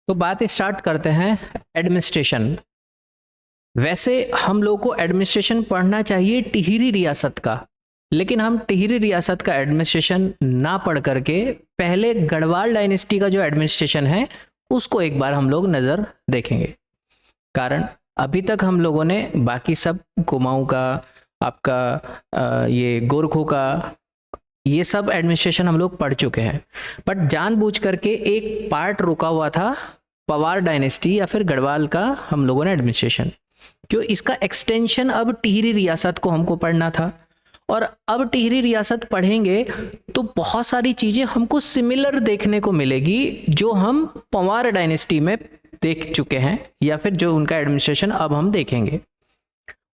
तो बात स्टार्ट करते हैं एडमिनिस्ट्रेशन। वैसे हम लोग को एडमिनिस्ट्रेशन पढ़ना चाहिए टिहरी रियासत का, लेकिन हम टिहरी रियासत का एडमिनिस्ट्रेशन ना पढ़ करके पहले गढ़वाल डायनेस्टी का जो एडमिनिस्ट्रेशन है उसको एक बार हम लोग नज़र देखेंगे। कारण अभी तक हम लोगों ने बाकी सब कुमाऊं का, आपका ये गोरखों का, ये सब एडमिनिस्ट्रेशन हम लोग पढ़ चुके हैं, बट जानबूझ करके एक पार्ट रुका हुआ था पवार डायनेस्टी या फिर गढ़वाल का हम लोगों ने एडमिनिस्ट्रेशन, क्यों इसका एक्सटेंशन अब टिहरी रियासत को हमको पढ़ना था। और अब टिहरी रियासत पढ़ेंगे तो बहुत सारी चीज़ें हमको सिमिलर देखने को मिलेगी जो हम पवार डायनेस्टी में देख चुके हैं या फिर जो उनका एडमिनिस्ट्रेशन अब हम देखेंगे,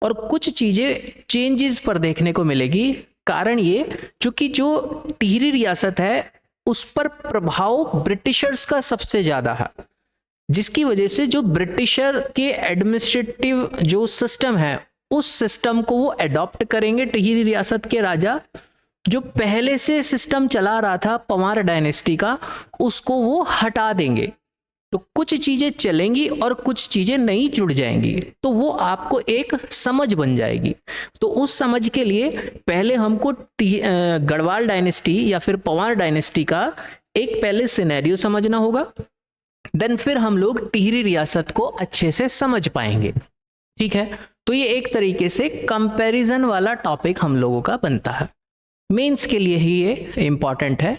और कुछ चीज़ें चेंजेस पर देखने को मिलेगी। कारण ये चूंकि जो टिहरी रियासत है उस पर प्रभाव ब्रिटिशर्स का सबसे ज़्यादा है, जिसकी वजह से जो ब्रिटिशर के एडमिनिस्ट्रेटिव जो सिस्टम है उस सिस्टम को वो अडॉप्ट करेंगे टिहरी रियासत के राजा। जो पहले से सिस्टम चला रहा था पवार डायनेस्टी का उसको वो हटा देंगे, तो कुछ चीज़ें चलेंगी और कुछ चीज़ें नहीं जुड़ जाएंगी, तो वो आपको एक समझ बन जाएगी। तो उस समझ के लिए पहले हमको गढ़वाल डायनेस्टी या फिर पवार डायनेस्टी का एक पहले सिनेरियो समझना होगा, देन फिर हम लोग टिहरी रियासत को अच्छे से समझ पाएंगे। ठीक है, तो ये एक तरीके से कंपैरिजन वाला टॉपिक हम लोगों का बनता है। मेंस के लिए ही ये इंपॉर्टेंट है।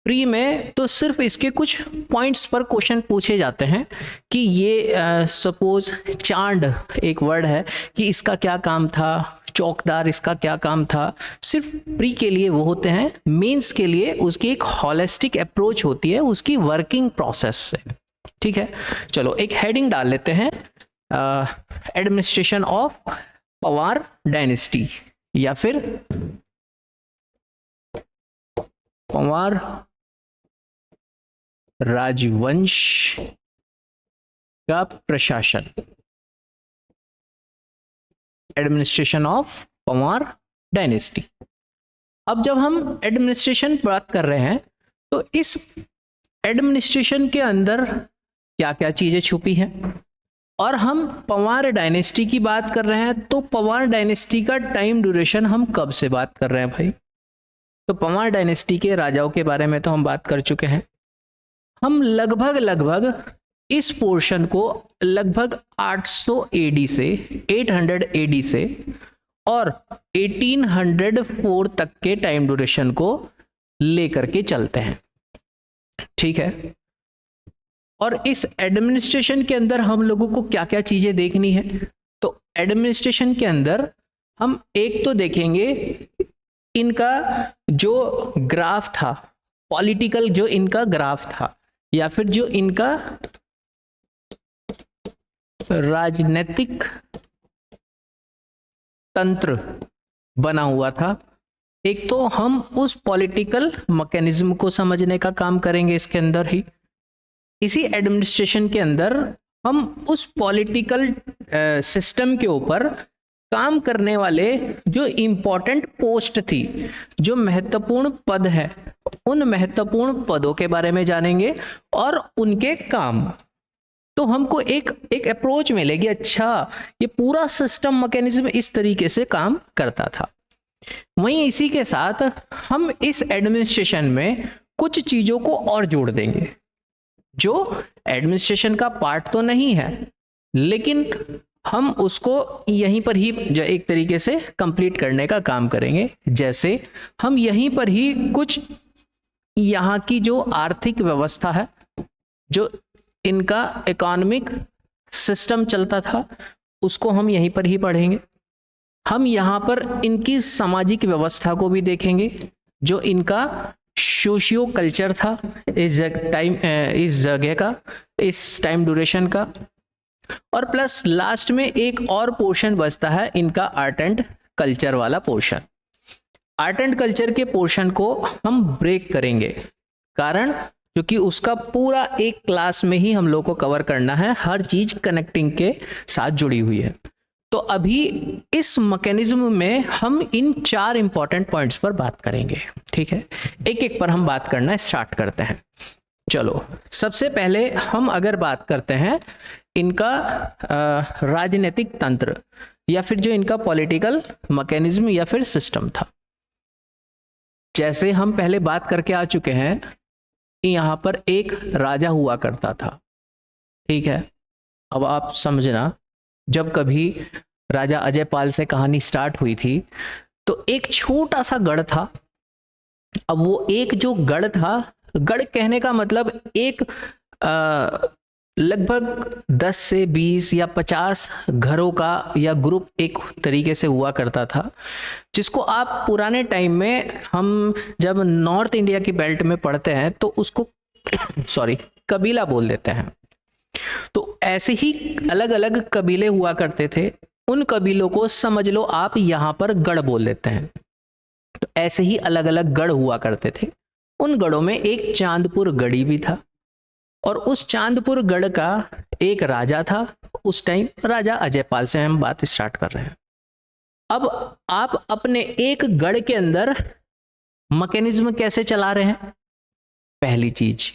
प्री में तो सिर्फ इसके कुछ पॉइंट्स पर क्वेश्चन पूछे जाते हैं कि ये सपोज चांद एक वर्ड है कि इसका क्या काम था, चौकदार इसका क्या काम था, सिर्फ प्री के लिए वो होते हैं। मेंस के लिए उसकी एक हॉलिस्टिक अप्रोच होती है उसकी वर्किंग प्रोसेस से। ठीक है, चलो एक हेडिंग डाल लेते हैं, एडमिनिस्ट्रेशन ऑफ पवार डायनेस्टी या फिर पवार राजवंश का प्रशासन, एडमिनिस्ट्रेशन ऑफ पवार डायनेस्टी। अब जब हम एडमिनिस्ट्रेशन बात कर रहे हैं तो इस एडमिनिस्ट्रेशन के अंदर क्या क्या चीजें छुपी हैं, और हम पवार डायनेस्टी की बात कर रहे हैं तो पवार डायनेस्टी का टाइम ड्यूरेशन हम कब से बात कर रहे हैं भाई। तो पवार डायनेस्टी के राजाओं के बारे में तो हम बात कर चुके हैं। हम लगभग इस पोर्शन को लगभग 800 एडी से 800 एडी से और 1804 तक के टाइम ड्यूरेशन को लेकर के चलते हैं। ठीक है, और इस एडमिनिस्ट्रेशन के अंदर हम लोगों को क्या क्या चीजें देखनी है। तो एडमिनिस्ट्रेशन के अंदर हम एक तो देखेंगे इनका जो ग्राफ था, पॉलिटिकल जो इनका ग्राफ था या फिर जो इनका राजनीतिक तंत्र बना हुआ था। एक तो हम उस पॉलिटिकल मैकेनिज्म को समझने का काम करेंगे इसके अंदर ही। इसी एडमिनिस्ट्रेशन के अंदर हम उस पॉलिटिकल सिस्टम के ऊपर काम करने वाले जो इम्पोर्टेंट पोस्ट थी, जो महत्वपूर्ण पद है, उन महत्वपूर्ण पदों के बारे में जानेंगे और उनके काम। तो हमको एक अप्रोच मिलेगी, अच्छा ये पूरा सिस्टम मैकेनिज्म इस तरीके से काम करता था। वहीं इसी के साथ हम इस एडमिनिस्ट्रेशन में कुछ चीजों को और जोड़ देंगे जो एडमिनिस्ट्रेशन का पार्ट तो नहीं है, लेकिन हम उसको यहीं पर ही जो एक तरीके से कंप्लीट करने का काम करेंगे। जैसे हम यहीं पर ही कुछ यहाँ की जो आर्थिक व्यवस्था है, जो इनका इकोनॉमिक सिस्टम चलता था, उसको हम यहीं पर ही पढ़ेंगे। हम यहाँ पर इनकी सामाजिक व्यवस्था को भी देखेंगे, जो इनका सोशियो कल्चर था इस जगह का, इस टाइम ड्यूरेशन का। और प्लस लास्ट में एक और पोर्शन बचता है इनका आर्ट एंड कल्चर वाला पोर्शन। आर्ट एंड कल्चर के पोर्शन को हम ब्रेक करेंगे, कारण क्योंकि उसका पूरा एक क्लास में ही हम लोग को कवर करना है, हर चीज कनेक्टिंग के साथ जुड़ी हुई है। तो अभी इस मैकेनिज्म में हम इन 4 इंपॉर्टेंट पॉइंट्स पर बात करेंगे। ठीक है, एक एक पर हम बात करना स्टार्ट करते हैं। चलो सबसे पहले हम अगर बात करते हैं इनका राजनीतिक तंत्र या फिर जो इनका पॉलिटिकल मैकेनिज्म या फिर सिस्टम था। जैसे हम पहले बात करके आ चुके हैं कि यहाँ पर एक राजा हुआ करता था, ठीक है। अब आप समझना, जब कभी राजा अजयपाल से कहानी स्टार्ट हुई थी तो एक छोटा सा गढ़ था। अब वो एक जो गढ़ था, गढ़ कहने का मतलब एक लगभग 10 से 20 या 50 घरों का या ग्रुप एक तरीके से हुआ करता था, जिसको आप पुराने टाइम में हम जब नॉर्थ इंडिया की बेल्ट में पढ़ते हैं तो उसको कबीला बोल देते हैं। तो ऐसे ही अलग अलग कबीले हुआ करते थे, उन कबीलों को समझ लो आप यहाँ पर गढ़ बोल देते हैं। तो ऐसे ही अलग अलग गढ़ हुआ करते थे। उन गढ़ों में एक चांदपुर गढ़ी भी था और उस चांदपुर गढ़ का एक राजा था। उस टाइम राजा अजयपाल से हम बात स्टार्ट कर रहे हैं। अब आप अपने एक गढ़ के अंदर मैकेनिज्म कैसे चला रहे हैं, पहली चीज।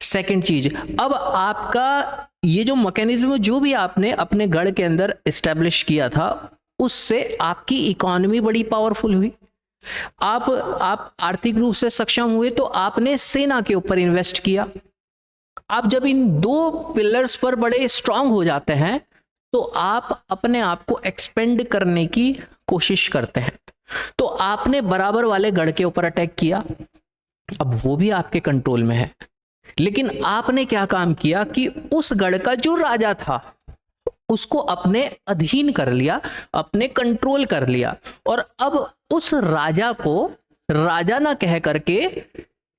सेकंड चीज, अब आपका ये जो मैकेनिज्म जो भी आपने अपने गढ़ के अंदर एस्टेब्लिश किया था, उससे आपकी इकोनॉमी बड़ी पावरफुल हुई, आप आर्थिक रूप से सक्षम हुए, तो आपने सेना के ऊपर इन्वेस्ट किया। आप जब इन दो पिलर्स पर बड़े स्ट्रांग हो जाते हैं तो आप अपने आप को एक्सपेंड करने की कोशिश करते हैं। तो आपने बराबर वाले गढ़ के ऊपर अटैक किया, अब वो भी आपके कंट्रोल में है, लेकिन आपने क्या काम किया कि उस गढ़ का जो राजा था उसको अपने अधीन कर लिया, अपने कंट्रोल कर लिया। और अब उस राजा को राजा ना कह करके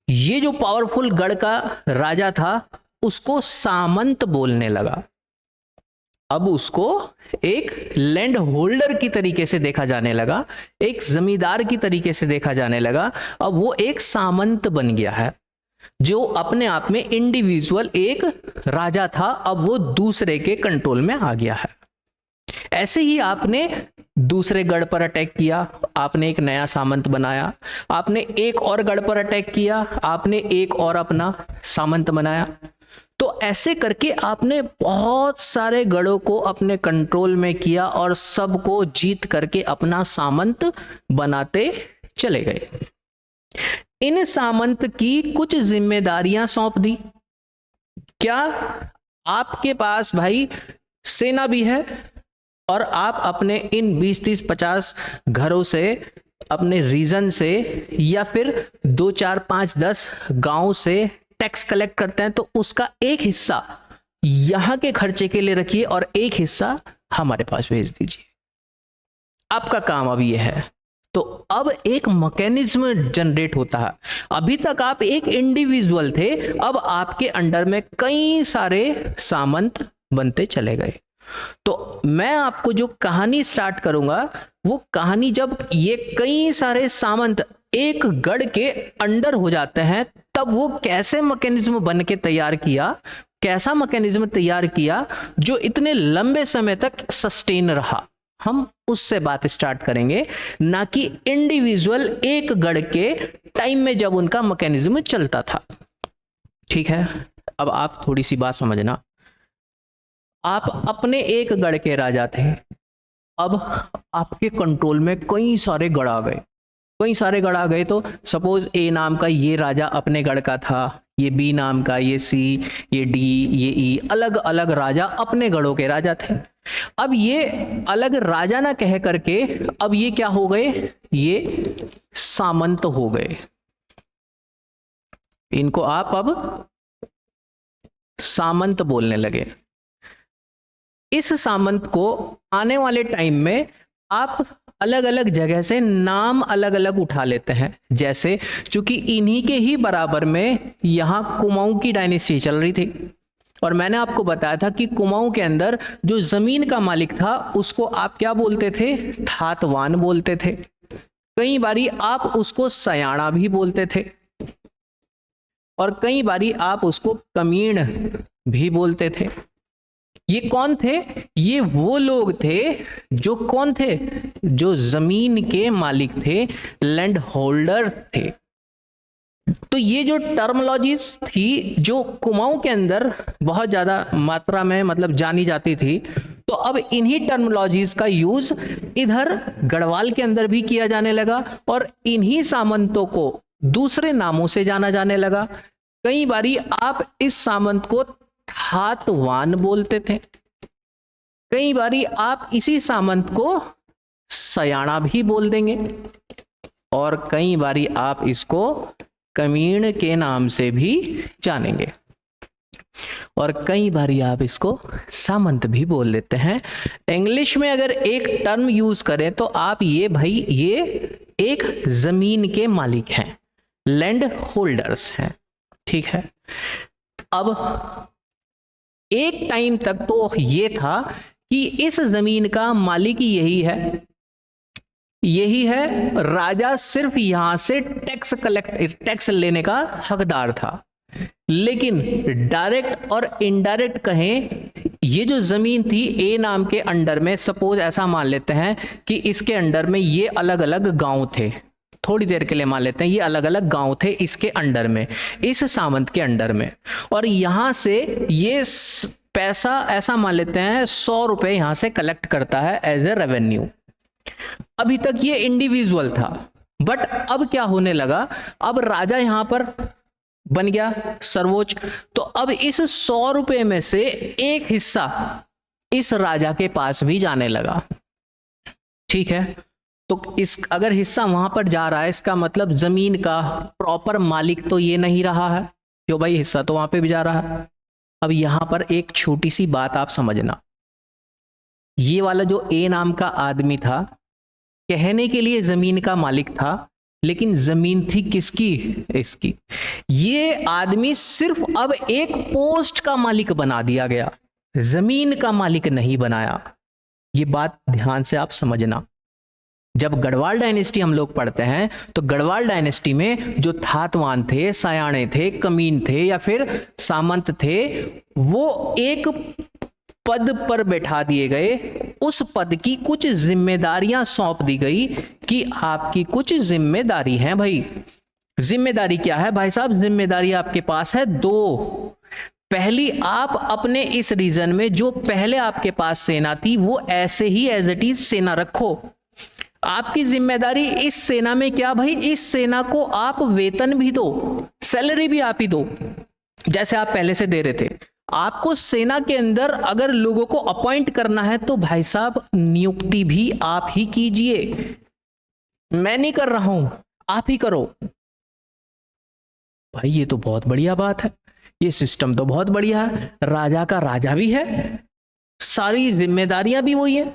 ये जो पावरफुल गढ़ का राजा था उसको सामंत बोलने लगा। अब उसको एक लैंड होल्डर की तरीके से देखा जाने लगा, एक जमींदार की तरीके से देखा जाने लगा। अब वो एक सामंत बन गया है, जो अपने आप में इंडिविजुअल एक राजा था, अब वो दूसरे के कंट्रोल में आ गया है। ऐसे ही आपने दूसरे गढ़ पर अटैक किया, आपने एक नया सामंत बनाया। आपने एक और गढ़ पर अटैक किया, आपने एक और अपना सामंत बनाया। तो ऐसे करके आपने बहुत सारे गढ़ों को अपने कंट्रोल में किया और सबको जीत करके अपना सामंत बनाते चले गए। इन सामंत की कुछ जिम्मेदारियां सौंप दी। क्या आपके पास भाई सेना भी है और आप अपने इन 20, 30, 50 घरों से, अपने रीजन से या फिर 2, 4, 5, 10 गांव से टैक्स कलेक्ट करते हैं, तो उसका एक हिस्सा यहां के खर्चे के लिए रखिए और एक हिस्सा हमारे पास भेज दीजिए। आपका काम अब यह है। तो अब एक मैकेनिज्म जनरेट होता है। अभी तक आप एक इंडिविजुअल थे, अब आपके अंडर में कई सारे सामंत बनते चले गए। तो मैं आपको जो कहानी स्टार्ट करूंगा, वो कहानी जब ये कई सारे सामंत एक गढ़ के अंडर हो जाते हैं, तब वो कैसे मैकेनिज्म बन के तैयार किया, कैसा मैकेनिज्म तैयार किया जो इतने लंबे समय तक सस्टेन रहा, हम उससे बात स्टार्ट करेंगे, ना कि इंडिविजुअल एक गढ़ के टाइम में जब उनका मैकेनिज्म चलता था। ठीक है, अब आप थोड़ी सी बात समझना। आप अपने एक गढ़ के राजा थे, अब आपके कंट्रोल में कई सारे गढ़ आ गए। कई सारे गढ़ आ गए तो सपोज ए नाम का ये राजा अपने गढ़ का था, ये बी नाम का, ये सी, ये डी, ये ई, अलग अलग राजा अपने गढ़ों के राजा थे। अब ये अलग राजा ना कह करके अब ये क्या हो गए, ये सामंत हो गए। इनको आप अब सामंत बोलने लगे। इस सामंत को आने वाले टाइम में आप अलग अलग जगह से नाम अलग अलग उठा लेते हैं। जैसे चूंकि इन्हीं के ही बराबर में यहां कुमाऊं की डायनेस्टी चल रही थी और मैंने आपको बताया था कि कुमाऊं के अंदर जो जमीन का मालिक था उसको आप क्या बोलते थे, थातवान बोलते थे। कई बारी आप उसको सयाना भी बोलते थे और कई बारी आप उसको कमीण भी बोलते थे। ये कौन थे? ये वो लोग थे जो कौन थे, जो जमीन के मालिक थे, लैंड होल्डर्स थे। तो ये जो टर्मोलॉजीज थी जो कुमाऊं के अंदर बहुत ज्यादा मात्रा में मतलब जानी जाती थी, तो अब इन्हीं टर्मोलॉजीज का यूज इधर गढ़वाल के अंदर भी किया जाने लगा और इन्हीं सामंतों को दूसरे नामों से जाना जाने लगा। कई बारी आप इस सामंत को थातवान बोलते थे, कई बारी आप इसी सामंत को सयाना भी बोल देंगे, और कई बारी आप इसको कमीण के नाम से भी जानेंगे, और कई बारी आप इसको सामंत भी बोल देते हैं। इंग्लिश में अगर एक टर्म यूज करें तो आप ये भाई ये एक जमीन के मालिक हैं, लैंड होल्डर्स हैं, ठीक है। अब एक टाइम तक तो ये था कि इस जमीन का मालिक यही है, राजा सिर्फ यहां से टैक्स लेने का हकदार था। लेकिन डायरेक्ट और इनडायरेक्ट कहें, ये जो जमीन थी ए नाम के अंडर में, सपोज ऐसा मान लेते हैं कि इसके अंडर में ये अलग अलग गांव थे, थोड़ी देर के लिए मान लेते हैं ये अलग अलग गांव थे इसके अंडर में, इस सामंत के अंडर में, और यहां से ये पैसा ऐसा मान लेते हैं 100 रुपए यहां से कलेक्ट करता है एज ए रेवेन्यू। अभी तक ये इंडिविजुअल था, बट अब क्या होने लगा, अब राजा यहां पर बन गया सर्वोच्च, तो अब इस 100 रुपए में से एक हिस्सा इस राजा के पास भी जाने लगा, ठीक है। तो इस अगर हिस्सा वहां पर जा रहा है, इसका मतलब जमीन का प्रॉपर मालिक तो ये नहीं रहा है, क्यों भाई, हिस्सा तो वहां पे भी जा रहा है। अब यहां पर एक छोटी सी बात आप समझना, ये वाला जो ए नाम का आदमी था, कहने के लिए जमीन का मालिक था, लेकिन जमीन थी किसकी, इसकी। ये आदमी सिर्फ अब एक पोस्ट का मालिक बना दिया गया, जमीन का मालिक नहीं बनाया। ये बात ध्यान से आप समझना। जब गढ़वाल डायनेस्टी हम लोग पढ़ते हैं तो गढ़वाल डायनेस्टी में जो थातवान थे, सयाने थे, कमीन थे या फिर सामंत थे, वो एक पद पर बैठा दिए गए, उस पद की कुछ जिम्मेदारियां सौंप दी गई कि आपकी कुछ जिम्मेदारी है भाई। जिम्मेदारी क्या है भाई साहब, जिम्मेदारी आपके पास है दो। पहली, आप अपने इस रीजन में जो पहले आपके पास सेना थी वो ऐसे ही एज इट इज सेना रखो। आपकी जिम्मेदारी इस सेना में क्या भाई, इस सेना को आप वेतन भी दो, सैलरी भी आप ही दो, जैसे आप पहले से दे रहे थे। आपको सेना के अंदर अगर लोगों को अपॉइंट करना है तो भाई साहब नियुक्ति भी आप ही कीजिए, मैं नहीं कर रहा हूं, आप ही करो। भाई ये तो बहुत बढ़िया बात है, ये सिस्टम तो बहुत बढ़िया है, राजा का राजा भी है, सारी जिम्मेदारियां भी वही है,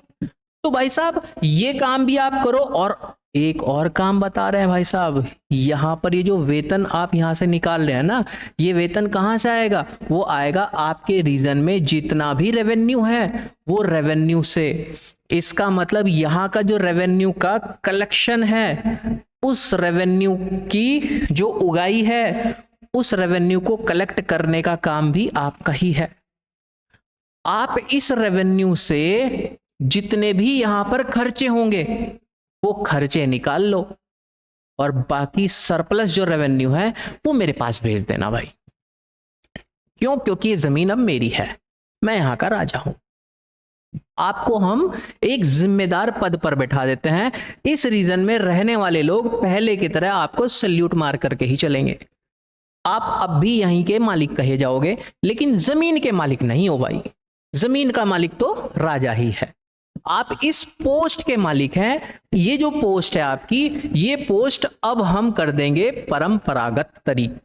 तो भाई साहब ये काम भी आप करो। और एक और काम बता रहे हैं भाई साहब, यहां पर ये जो वेतन आप यहां से निकाल रहे हैं ना, ये वेतन कहां से आएगा, वो आएगा आपके रीजन में जितना भी रेवेन्यू है वो रेवेन्यू से। इसका मतलब यहां का जो रेवेन्यू का कलेक्शन है, उस रेवेन्यू की जो उगाई है, उस रेवेन्यू को कलेक्ट करने का काम भी आपका ही है। आप इस रेवेन्यू से जितने भी यहां पर खर्चे होंगे वो खर्चे निकाल लो, और बाकी सरप्लस जो रेवेन्यू है वो मेरे पास भेज देना भाई। क्यों, क्योंकि ये जमीन अब मेरी है, मैं यहां का राजा हूं। आपको हम एक जिम्मेदार पद पर बैठा देते हैं, इस रीजन में रहने वाले लोग पहले की तरह आपको सल्यूट मार करके ही चलेंगे। आप अब भी यहीं के मालिक कहे जाओगे, लेकिन जमीन के मालिक नहीं हो भाई, जमीन का मालिक तो राजा ही है। आप इस पोस्ट के मालिक हैं। ये जो पोस्ट है आपकी, ये पोस्ट अब हम कर देंगे परंपरागत तरीके,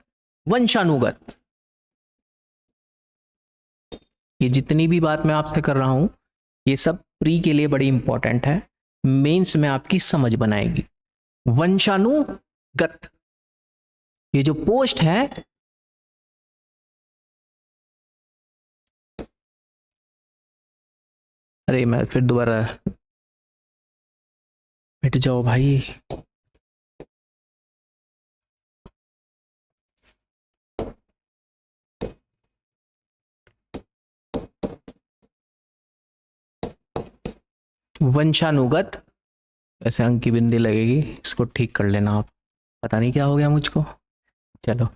वंशानुगत। ये जितनी भी बात मैं आपसे कर रहा हूं, ये सब प्री के लिए बड़ी इंपॉर्टेंट है, मेंस में आपकी समझ बनाएगी। वंशानुगत, ये जो पोस्ट है, अरे मैं फिर दोबारा, मिट जाओ भाई। वंशानुगत, ऐसे अंक की बिंदी लगेगी, इसको ठीक कर लेना आप, पता नहीं क्या हो गया मुझको। चलो,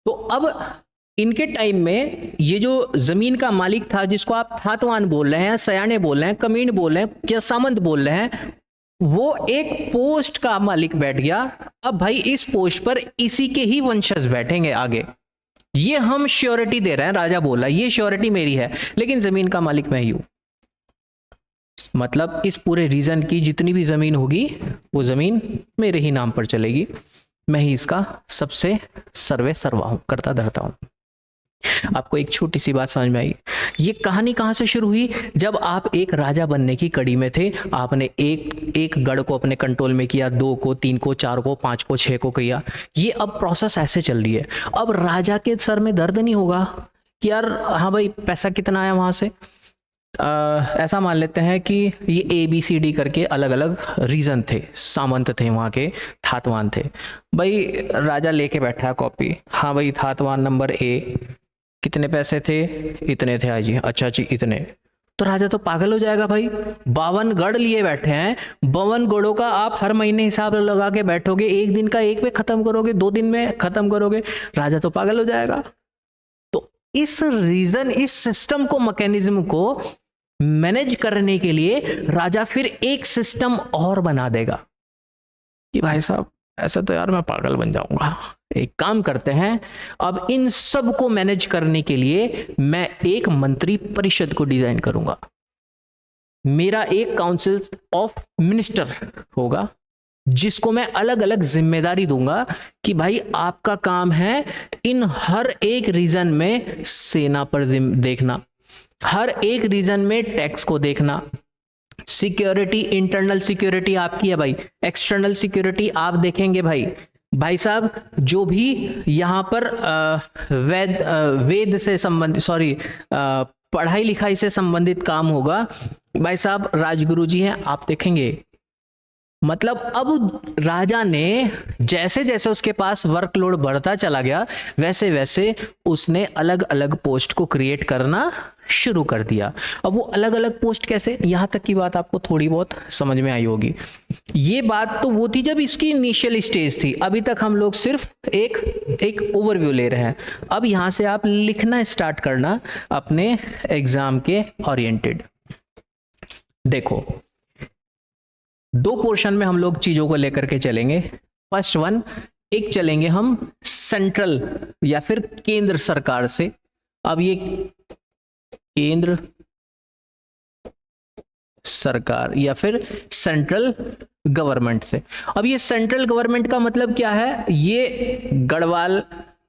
तो अब इनके टाइम में ये जो जमीन का मालिक था, जिसको आप थातवान बोल रहे हैं, सयाने बोल रहे हैं, कमीन बोल रहे हैं, क्या सामंत बोल रहे हैं, वो एक पोस्ट का मालिक बैठ गया। अब भाई इस पोस्ट पर इसी के ही वंशज बैठेंगे आगे, ये हम श्योरिटी दे रहे हैं। राजा बोला ये श्योरिटी मेरी है, लेकिन जमीन का मालिक मैं ही हूं। मतलब इस पूरे रीजन की जितनी भी जमीन होगी वो जमीन मेरे ही नाम पर चलेगी, मैं ही इसका सबसे सर्वे सर्वा हूं, करता धरता हूं। आपको एक छोटी सी बात समझ में आई? ये कहानी कहां से शुरू हुई? जब आप एक राजा बनने की कड़ी में थे, आपने एक गढ़ को अपने कंट्रोल में किया, 2 को, 3 को, 4 को, 5 को, 6 को किया। ये अब प्रोसेस ऐसे चल रही है। अब राजा के सर में दर्द नहीं होगा कि यार हाँ भाई पैसा कितना आया वहां से। ऐसा मान लेते हैं कि ये ABCD करके अलग अलग रीजन थे, सामंत थे वहाँ के, थातवान थे। भाई राजा लेके बैठा है कॉपी, हाँ भाई थातवान नंबर A, कितने पैसे थे? इतने थे जी। अच्छा जी इतने। तो राजा तो पागल हो जाएगा भाई, 52 गढ़ लिए बैठे हैं, 52 गढ़ों का आप हर महीने हिसाब लगा के बैठोगे, एक दिन का एक में खत्म करोगे, 2 दिन में खत्म करोगे, राजा तो पागल हो जाएगा। तो इस रीजन, इस सिस्टम को, मैकेनिज्म को मैनेज करने के लिए राजा फिर एक सिस्टम और बना देगा कि भाई साहब ऐसा तो यार मैं पागल बन जाऊंगा, एक काम करते हैं, अब इन सब को मैनेज करने के लिए मैं एक मंत्री परिषद को डिजाइन करूंगा। मेरा एक काउंसिल ऑफ मिनिस्टर होगा, जिसको मैं अलग अलग जिम्मेदारी दूंगा कि भाई आपका काम है इन हर एक रीजन में सेना पर देखना, हर एक रीजन में टैक्स को देखना, सिक्योरिटी, इंटरनल सिक्योरिटी आपकी है भाई, एक्सटर्नल सिक्योरिटी आप देखेंगे भाई। भाई साहब जो भी यहाँ पर वेद से संबंधित, सॉरी पढ़ाई लिखाई से संबंधित काम होगा, भाई साहब राजगुरु जी हैं आप देखेंगे। मतलब अब राजा ने जैसे जैसे उसके पास वर्कलोड बढ़ता चला गया, वैसे वैसे उसने अलग अलग पोस्ट को क्रिएट करना शुरू कर दिया। अब वो अलग अलग पोस्ट कैसे, यहां तक की बात आपको थोड़ी बहुत समझ में आई होगी। ये बात तो वो थी जब इसकी इनिशियल स्टेज थी, अभी तक हम लोग सिर्फ एक ओवरव्यू ले रहे हैं। अब यहां से आप लिखना स्टार्ट करना अपने एग्जाम के ओरिएंटेड। देखो 2 पोर्शन में हम लोग चीजों को लेकर के चलेंगे। फर्स्ट वन, एक चलेंगे हम सेंट्रल या फिर केंद्र सरकार से। अब ये केंद्र सरकार या फिर सेंट्रल गवर्नमेंट से। अब ये सेंट्रल गवर्नमेंट का मतलब क्या है? ये गढ़वाल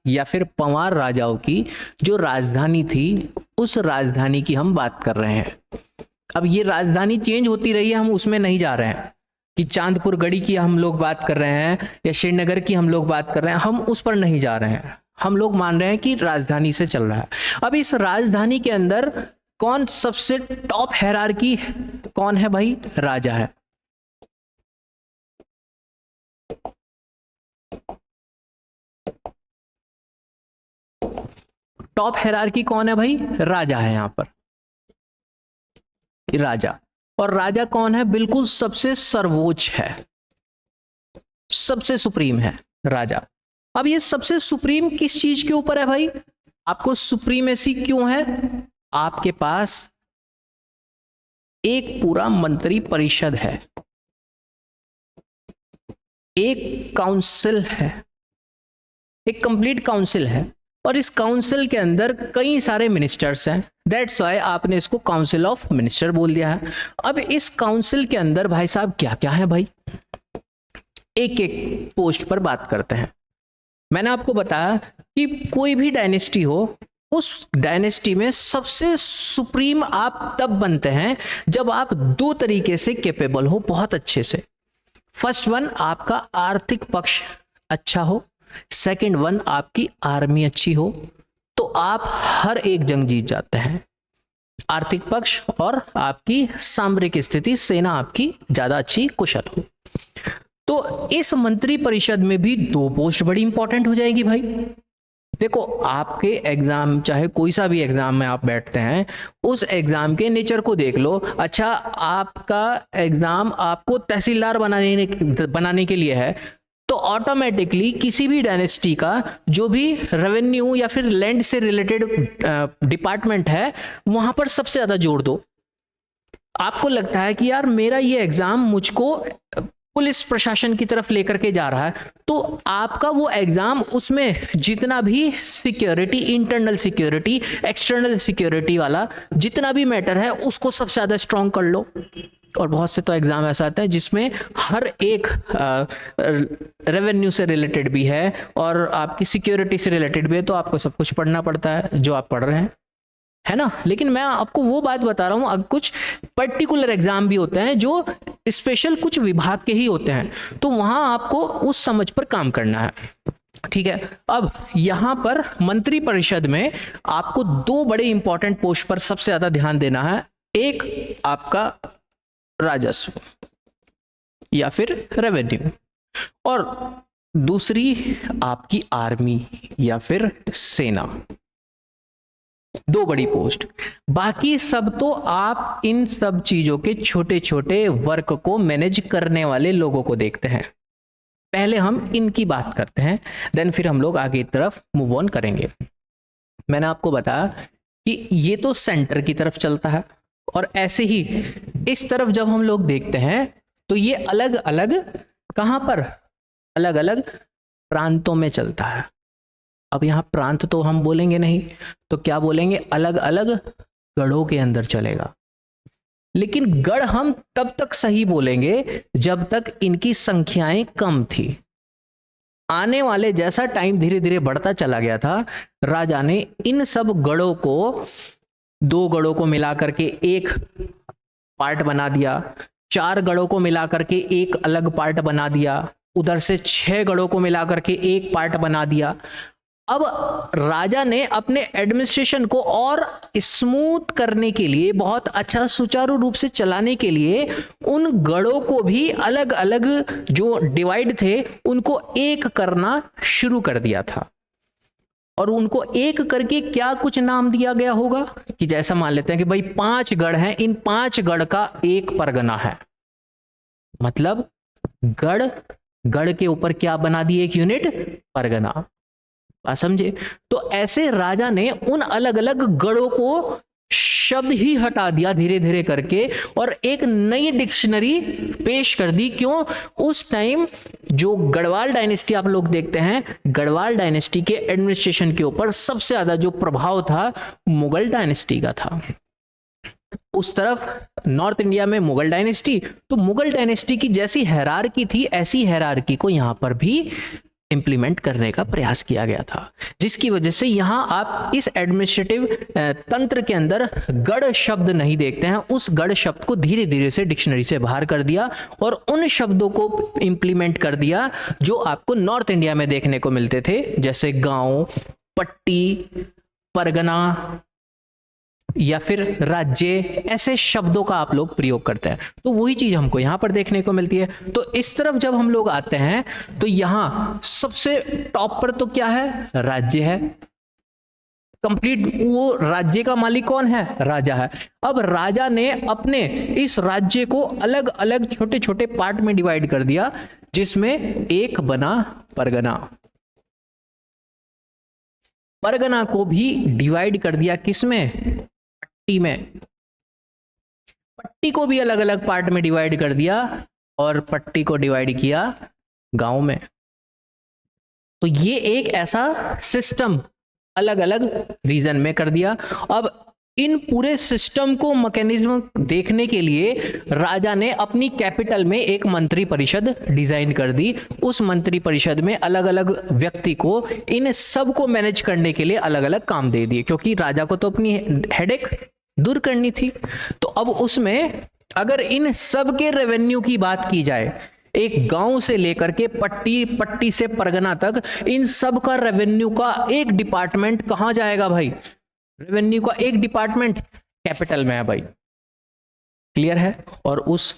या फिर पंवार राजाओं की जो राजधानी थी, उस राजधानी की हम बात कर रहे हैं। अब ये राजधानी चेंज होती रही है, हम उसमें नहीं जा रहे हैं कि चांदपुर गढ़ी की हम लोग बात कर रहे हैं या श्रीनगर की हम लोग बात कर रहे हैं, हम उस पर नहीं जा रहे हैं। हम लोग मान रहे हैं कि राजधानी से चल रहा है। अब इस राजधानी के अंदर कौन सबसे टॉप हायरार्की कौन है भाई? राजा है। टॉप हायरार्की कौन है भाई? राजा है यहां पर, राजा। और राजा कौन है? बिल्कुल सबसे सर्वोच्च है, सबसे सुप्रीम है राजा। अब ये सबसे सुप्रीम किस चीज के ऊपर है भाई? आपको सुप्रीमेसी क्यों है? आपके पास एक पूरा मंत्री परिषद है, एक काउंसिल है, एक कंप्लीट काउंसिल है, और इस काउंसिल के अंदर कई सारे मिनिस्टर्स हैं। दैट्स वाई आपने इसको काउंसिल ऑफ मिनिस्टर बोल दिया है। अब इस काउंसिल के अंदर भाई साहब क्या क्या है भाई? एक एक पोस्ट पर बात करते हैं। मैंने आपको बताया कि कोई भी डायनेस्टी हो, उस डायनेस्टी में सबसे सुप्रीम आप तब बनते हैं जब आप 2 तरीके से कैपेबल हो, बहुत अच्छे से। फर्स्ट वन, आपका आर्थिक पक्ष अच्छा हो। सेकंड वन, आपकी आर्मी अच्छी हो, तो आप हर एक जंग जीत जाते हैं। आर्थिक पक्ष और आपकी सामरिक स्थिति, सेना आपकी ज्यादा अच्छी, कुशल हो। तो इस मंत्री परिषद में भी 2 पोस्ट बड़ी इंपॉर्टेंट हो जाएगी भाई। देखो आपके एग्जाम, चाहे कोई सा भी एग्जाम में आप बैठते हैं, उस एग्जाम के नेचर को देख लो। अच्छा, आपका एग्जाम आपको तहसीलदार बनाने के लिए है, तो ऑटोमेटिकली किसी भी डायनेस्टी का जो भी रेवेन्यू या फिर लैंड से रिलेटेड डिपार्टमेंट है वहां पर सबसे ज्यादा जोर दो। आपको लगता है कि यार मेरा ये एग्जाम मुझको पुलिस प्रशासन की तरफ लेकर के जा रहा है, तो आपका वो एग्जाम उसमें जितना भी security, internal security, external security वाला जितना भी मैटर है उसको सबसे ज्यादा स्ट्रॉन्ग कर लो। और बहुत से तो एग्जाम ऐसा आता है जिसमें हर एक रेवेन्यू से रिलेटेड भी है और आपकी सिक्योरिटी से रिलेटेड भी है, तो आपको सब कुछ पढ़ना पड़ता है जो आप पढ़ रहे हैं, है ना। लेकिन मैं आपको वो बात बता रहा हूं, अब कुछ पर्टिकुलर एग्जाम भी होते हैं जो स्पेशल कुछ विभाग के ही होते हैं, तो वहां आपको उस समझ पर काम करना है, ठीक है। अब यहां पर मंत्री परिषद में आपको दो बड़े इंपॉर्टेंट पोस्ट पर सबसे ज्यादा ध्यान देना है। एक आपका राजस्व या फिर रेवेन्यू, और दूसरी आपकी आर्मी या फिर सेना। दो बड़ी पोस्ट। बाकी सब तो आप इन सब चीजों के छोटे छोटे वर्क को मैनेज करने वाले लोगों को देखते हैं। पहले हम इनकी बात करते हैं, देन फिर हम लोग आगे की तरफ मूव ऑन करेंगे। मैंने आपको बताया कि ये तो सेंटर की तरफ चलता है, और ऐसे ही इस तरफ जब हम लोग देखते हैं तो ये अलग अलग कहां पर, अलग अलग प्रांतों में चलता है। अब यहां प्रांत तो हम बोलेंगे नहीं, तो क्या बोलेंगे, अलग अलग गढ़ों के अंदर चलेगा। लेकिन गढ़ हम तब तक सही बोलेंगे जब तक इनकी संख्याएं कम थी। आने वाले जैसा टाइम धीरे धीरे बढ़ता चला गया था, राजा ने इन सब गढ़ों को, दो गढ़ों को मिलाकर के एक पार्ट बना दिया, चार गढ़ों को मिलाकर के एक अलग पार्ट बना दिया, उधर से 6 गढ़ों को मिलाकर के एक पार्ट बना दिया। अब राजा ने अपने एडमिनिस्ट्रेशन को और स्मूथ करने के लिए, बहुत अच्छा सुचारू रूप से चलाने के लिए, उन गढ़ों को भी अलग अलग जो डिवाइड थे उनको एक करना शुरू कर दिया था। और उनको एक करके क्या कुछ नाम दिया गया होगा कि जैसा मान लेते हैं कि भाई 5 गढ़ हैं, इन 5 गढ़ का एक परगना है। मतलब गढ़ के ऊपर क्या बना दिए, एक यूनिट, परगना। समझे? तो ऐसे राजा ने उन अलग अलग गढ़ों को शब्द ही हटा दिया धीरे धीरे करके, और एक नई डिक्शनरी पेश कर दी। क्यों? उस टाइम जो गढ़वाल डायनेस्टी आप लोग देखते हैं, गढ़वाल डायनेस्टी के एडमिनिस्ट्रेशन के ऊपर सबसे ज्यादा जो प्रभाव था मुगल डायनेस्टी का था। उस तरफ नॉर्थ इंडिया में मुगल डायनेस्टी, तो मुगल डायनेस्टी की जैसी हायरार्की थी ऐसी हायरार्की को यहां पर भी इंप्लीमेंट करने का प्रयास किया गया था, जिसकी वजह से यहां आप इस एडमिनिस्ट्रेटिव तंत्र के अंदर गढ़ शब्द नहीं देखते हैं। उस गढ़ शब्द को धीरे धीरे से डिक्शनरी से बाहर कर दिया और उन शब्दों को इंप्लीमेंट कर दिया जो आपको नॉर्थ इंडिया में देखने को मिलते थे, जैसे गांव, पट्टी, परगना या फिर राज्य, ऐसे शब्दों का आप लोग प्रयोग करते हैं। तो वही चीज हमको यहां पर देखने को मिलती है। तो इस तरफ जब हम लोग आते हैं तो यहां सबसे टॉप पर तो क्या है, राज्य है, कंप्लीट। वो राज्य का मालिक कौन है, राजा है। अब राजा ने अपने इस राज्य को अलग अलग छोटे छोटे पार्ट में डिवाइड कर दिया, जिसमें एक बना परगना। परगना को भी डिवाइड कर दिया किसमें, पट्टी में। पट्टी को भी अलग अलग पार्ट में डिवाइड कर दिया और पट्टी को डिवाइड किया गांव में। तो ये एक ऐसा सिस्टम अलग अलग रीजन में कर दिया। अब इन पूरे सिस्टम को, मैकेनिज्म देखने के लिए राजा ने अपनी कैपिटल में एक मंत्री परिषद डिजाइन कर दी। उस मंत्री परिषद में अलग अलग व्यक्ति को इन सब को मैनेज करने के लिए अलग अलग काम दे दिए, क्योंकि राजा को तो अपनी हेडेक दूर करनी थी। तो अब उसमें अगर इन सब के रेवेन्यू की बात की जाए, एक गांव से लेकर के पट्टी, पट्टी से परगना तक, इन सब का रेवेन्यू का एक डिपार्टमेंट कहां जाएगा भाई, रेवेन्यू का एक डिपार्टमेंट कैपिटल में है भाई। क्लियर है? और उस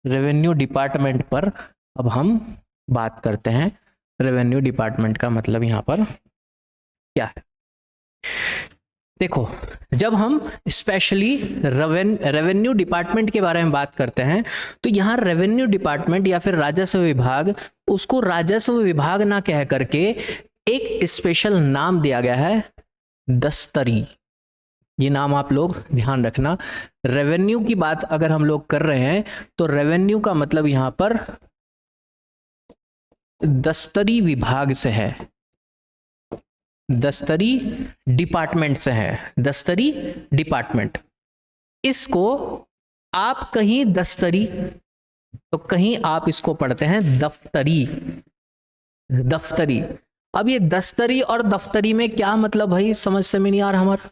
रेवेन्यू डिपार्टमेंट पर अब हम बात करते हैं। रेवेन्यू डिपार्टमेंट का मतलब यहां पर क्या है। देखो, जब हम स्पेशली रेवेन्यू डिपार्टमेंट के बारे में बात करते हैं तो यहाँ रेवेन्यू डिपार्टमेंट या फिर राजस्व विभाग, उसको राजस्व विभाग ना कह करके एक स्पेशल नाम दिया गया है, दस्तरी। ये नाम आप लोग ध्यान रखना। रेवेन्यू की बात अगर हम लोग कर रहे हैं तो रेवेन्यू का मतलब यहां पर दस्तरी विभाग से है, दस्तरी डिपार्टमेंट से है, दस्तरी डिपार्टमेंट। इसको आप कहीं दस्तरी तो कहीं आप इसको पढ़ते हैं दफ्तरी, दफ्तरी। अब ये दस्तरी और दफ्तरी में क्या मतलब भाई, समझ से में नहीं आ रहा हमारा।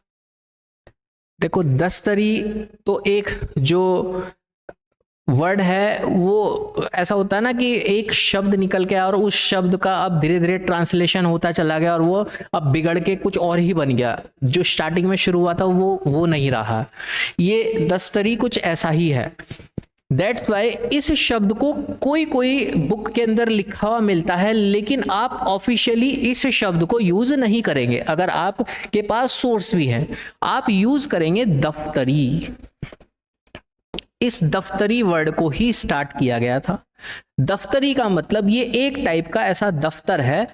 देखो दस्तरी तो एक जो वर्ड है वो ऐसा होता है ना कि एक शब्द निकल के और उस शब्द का अब धीरे धीरे ट्रांसलेशन होता चला गया और वो अब बिगड़ के कुछ और ही बन गया, जो स्टार्टिंग में शुरू हुआ था वो नहीं रहा। ये दस्तरी कुछ ऐसा ही है। दैट्स वाई इस शब्द को कोई कोई बुक के अंदर लिखा हुआ मिलता है, लेकिन आप ऑफिशियली इस शब्द को यूज नहीं करेंगे। अगर आप के पास सोर्स भी है, आप यूज करेंगे दफ्तरी। इस दफ्तरी वर्ड को ही स्टार्ट किया गया था। दफ्तरी का मतलब ये एक टाइप का ऐसा दफ्तर है,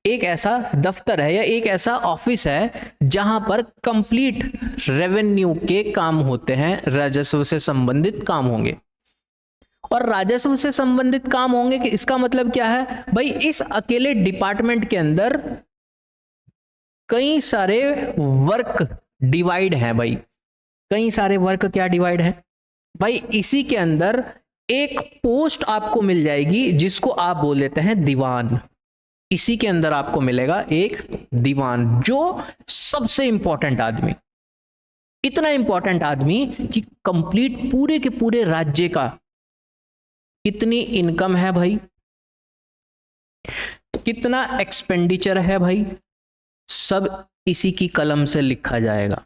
एक ऐसा दफ्तर है या एक ऐसा ऑफिस है जहां पर कंप्लीट रेवेन्यू के काम होते हैं, राजस्व से संबंधित काम होंगे। और राजस्व से संबंधित काम होंगे कि इसका मतलब क्या है भाई, इस अकेले डिपार्टमेंट के अंदर कई सारे वर्क डिवाइड हैं भाई, कई सारे वर्क क्या डिवाइड है भाई। इसी के अंदर एक पोस्ट आपको मिल जाएगी जिसको आप बोल देते हैं दीवान। इसी के अंदर आपको मिलेगा एक दीवान, जो सबसे इंपॉर्टेंट आदमी, इतना इंपॉर्टेंट आदमी कि कंप्लीट पूरे के पूरे राज्य का कितनी इनकम है भाई, कितना एक्सपेंडिचर है भाई, सब इसी की कलम से लिखा जाएगा।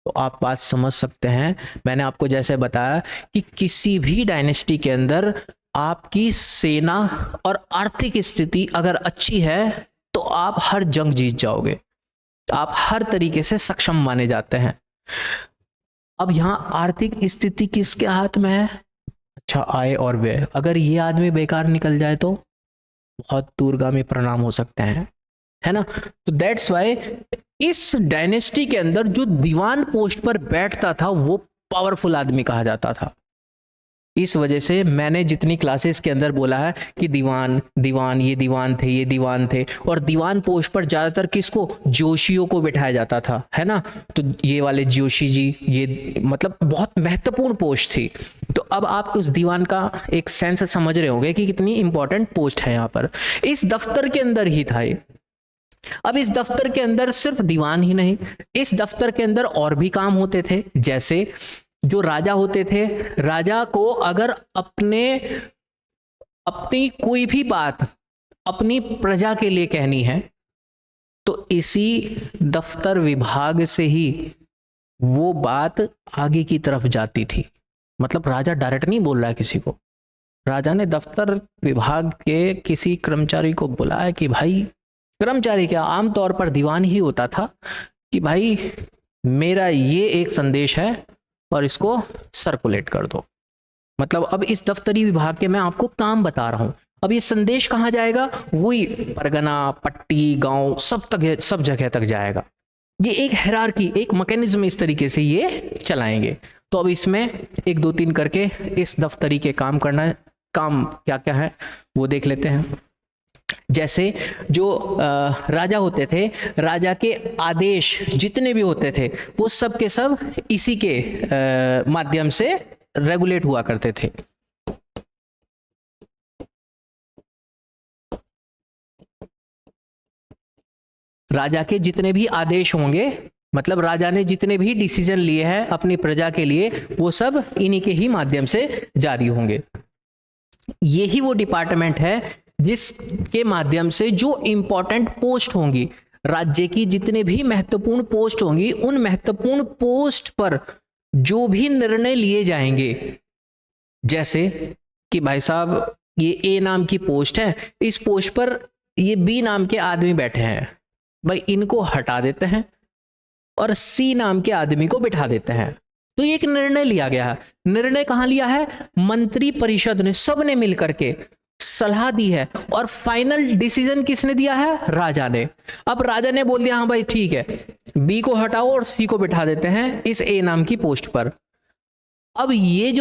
तो आप बात समझ सकते हैं। मैंने आपको जैसे बताया कि किसी भी डायनेस्टी के अंदर आपकी सेना और आर्थिक स्थिति अगर अच्छी है तो आप हर जंग जीत जाओगे, आप हर तरीके से सक्षम माने जाते हैं। अब यहां आर्थिक स्थिति किसके हाथ में है? अच्छा, आय और व्यय। अगर ये आदमी बेकार निकल जाए तो बहुत दूरगामी परिणाम हो सकते हैं, है ना। तो दैट्स वाई इस डायनेस्टी के अंदर जो दीवान पोस्ट पर बैठता था वो पावरफुल आदमी कहा जाता था। इस वजह से मैंने जितनी क्लासेस के अंदर बोला है कि दीवान दीवान, ये दीवान थे, ये दीवान थे। और दीवान पोस्ट पर ज्यादातर किसको? जोशियों को बिठाया जाता था, है ना। तो ये वाले जोशी जी, ये मतलब बहुत महत्वपूर्ण पोस्ट थी। तो अब आप उस दीवान का एक सेंस समझ रहे होंगे कि कितनी इंपॉर्टेंट पोस्ट है यहाँ पर। इस दफ्तर के अंदर ही था ये। अब इस दफ्तर के अंदर सिर्फ दीवान ही नहीं, इस दफ्तर के अंदर और भी काम होते थे। जैसे जो राजा होते थे, राजा को अगर अपनी कोई भी बात अपनी प्रजा के लिए कहनी है तो इसी दफ्तर विभाग से ही वो बात आगे की तरफ जाती थी। मतलब राजा डायरेक्ट नहीं बोल रहा है किसी को, राजा ने दफ्तर विभाग के किसी कर्मचारी को बुलाया कि भाई, कर्मचारी क्या, आमतौर पर दीवान ही होता था, कि भाई मेरा ये एक संदेश है और इसको सर्कुलेट कर दो। मतलब अब इस दफ्तरी विभाग के मैं आपको काम बता रहा हूं, अब ये संदेश कहां जाएगा? वही परगना, पट्टी, गांव, सब जगह तक जाएगा। ये एक हायरार्की, एक मैकेनिज्म इस तरीके से ये चलाएंगे। तो अब इसमें 1 2 3 करके इस दफ्तरी के काम क्या क्या है वो देख लेते हैं। जैसे जो राजा होते थे, राजा के आदेश जितने भी होते थे वो सब के सब इसी के माध्यम से रेगुलेट हुआ करते थे। राजा के जितने भी आदेश होंगे, मतलब राजा ने जितने भी डिसीजन लिए हैं अपनी प्रजा के लिए, वो सब इन्हीं के ही माध्यम से जारी होंगे। यही वो डिपार्टमेंट है जिसके माध्यम से जो इंपॉर्टेंट पोस्ट होंगी, राज्य की जितने भी महत्वपूर्ण पोस्ट होंगी, उन महत्वपूर्ण पोस्ट पर जो भी निर्णय लिए जाएंगे, जैसे कि भाई साहब ये ए नाम की पोस्ट है, इस पोस्ट पर ये बी नाम के आदमी बैठे हैं, भाई इनको हटा देते हैं, और सी नाम के आदमी को बिठा देते हैं। तो ये एक निर्णय लिया गया है। निर्णय कहां लिया है? मंत्री परिषद ने, सबने मिलकर के सलाह दी है और फाइनल डिसीजन किसने दिया है? राजा ने। अब राजा ने बोल दिया हाँ भाई ठीक है, बी को हटाओ और सी को बिठा देते हैं इस ए नाम की पोस्ट पर। अब ये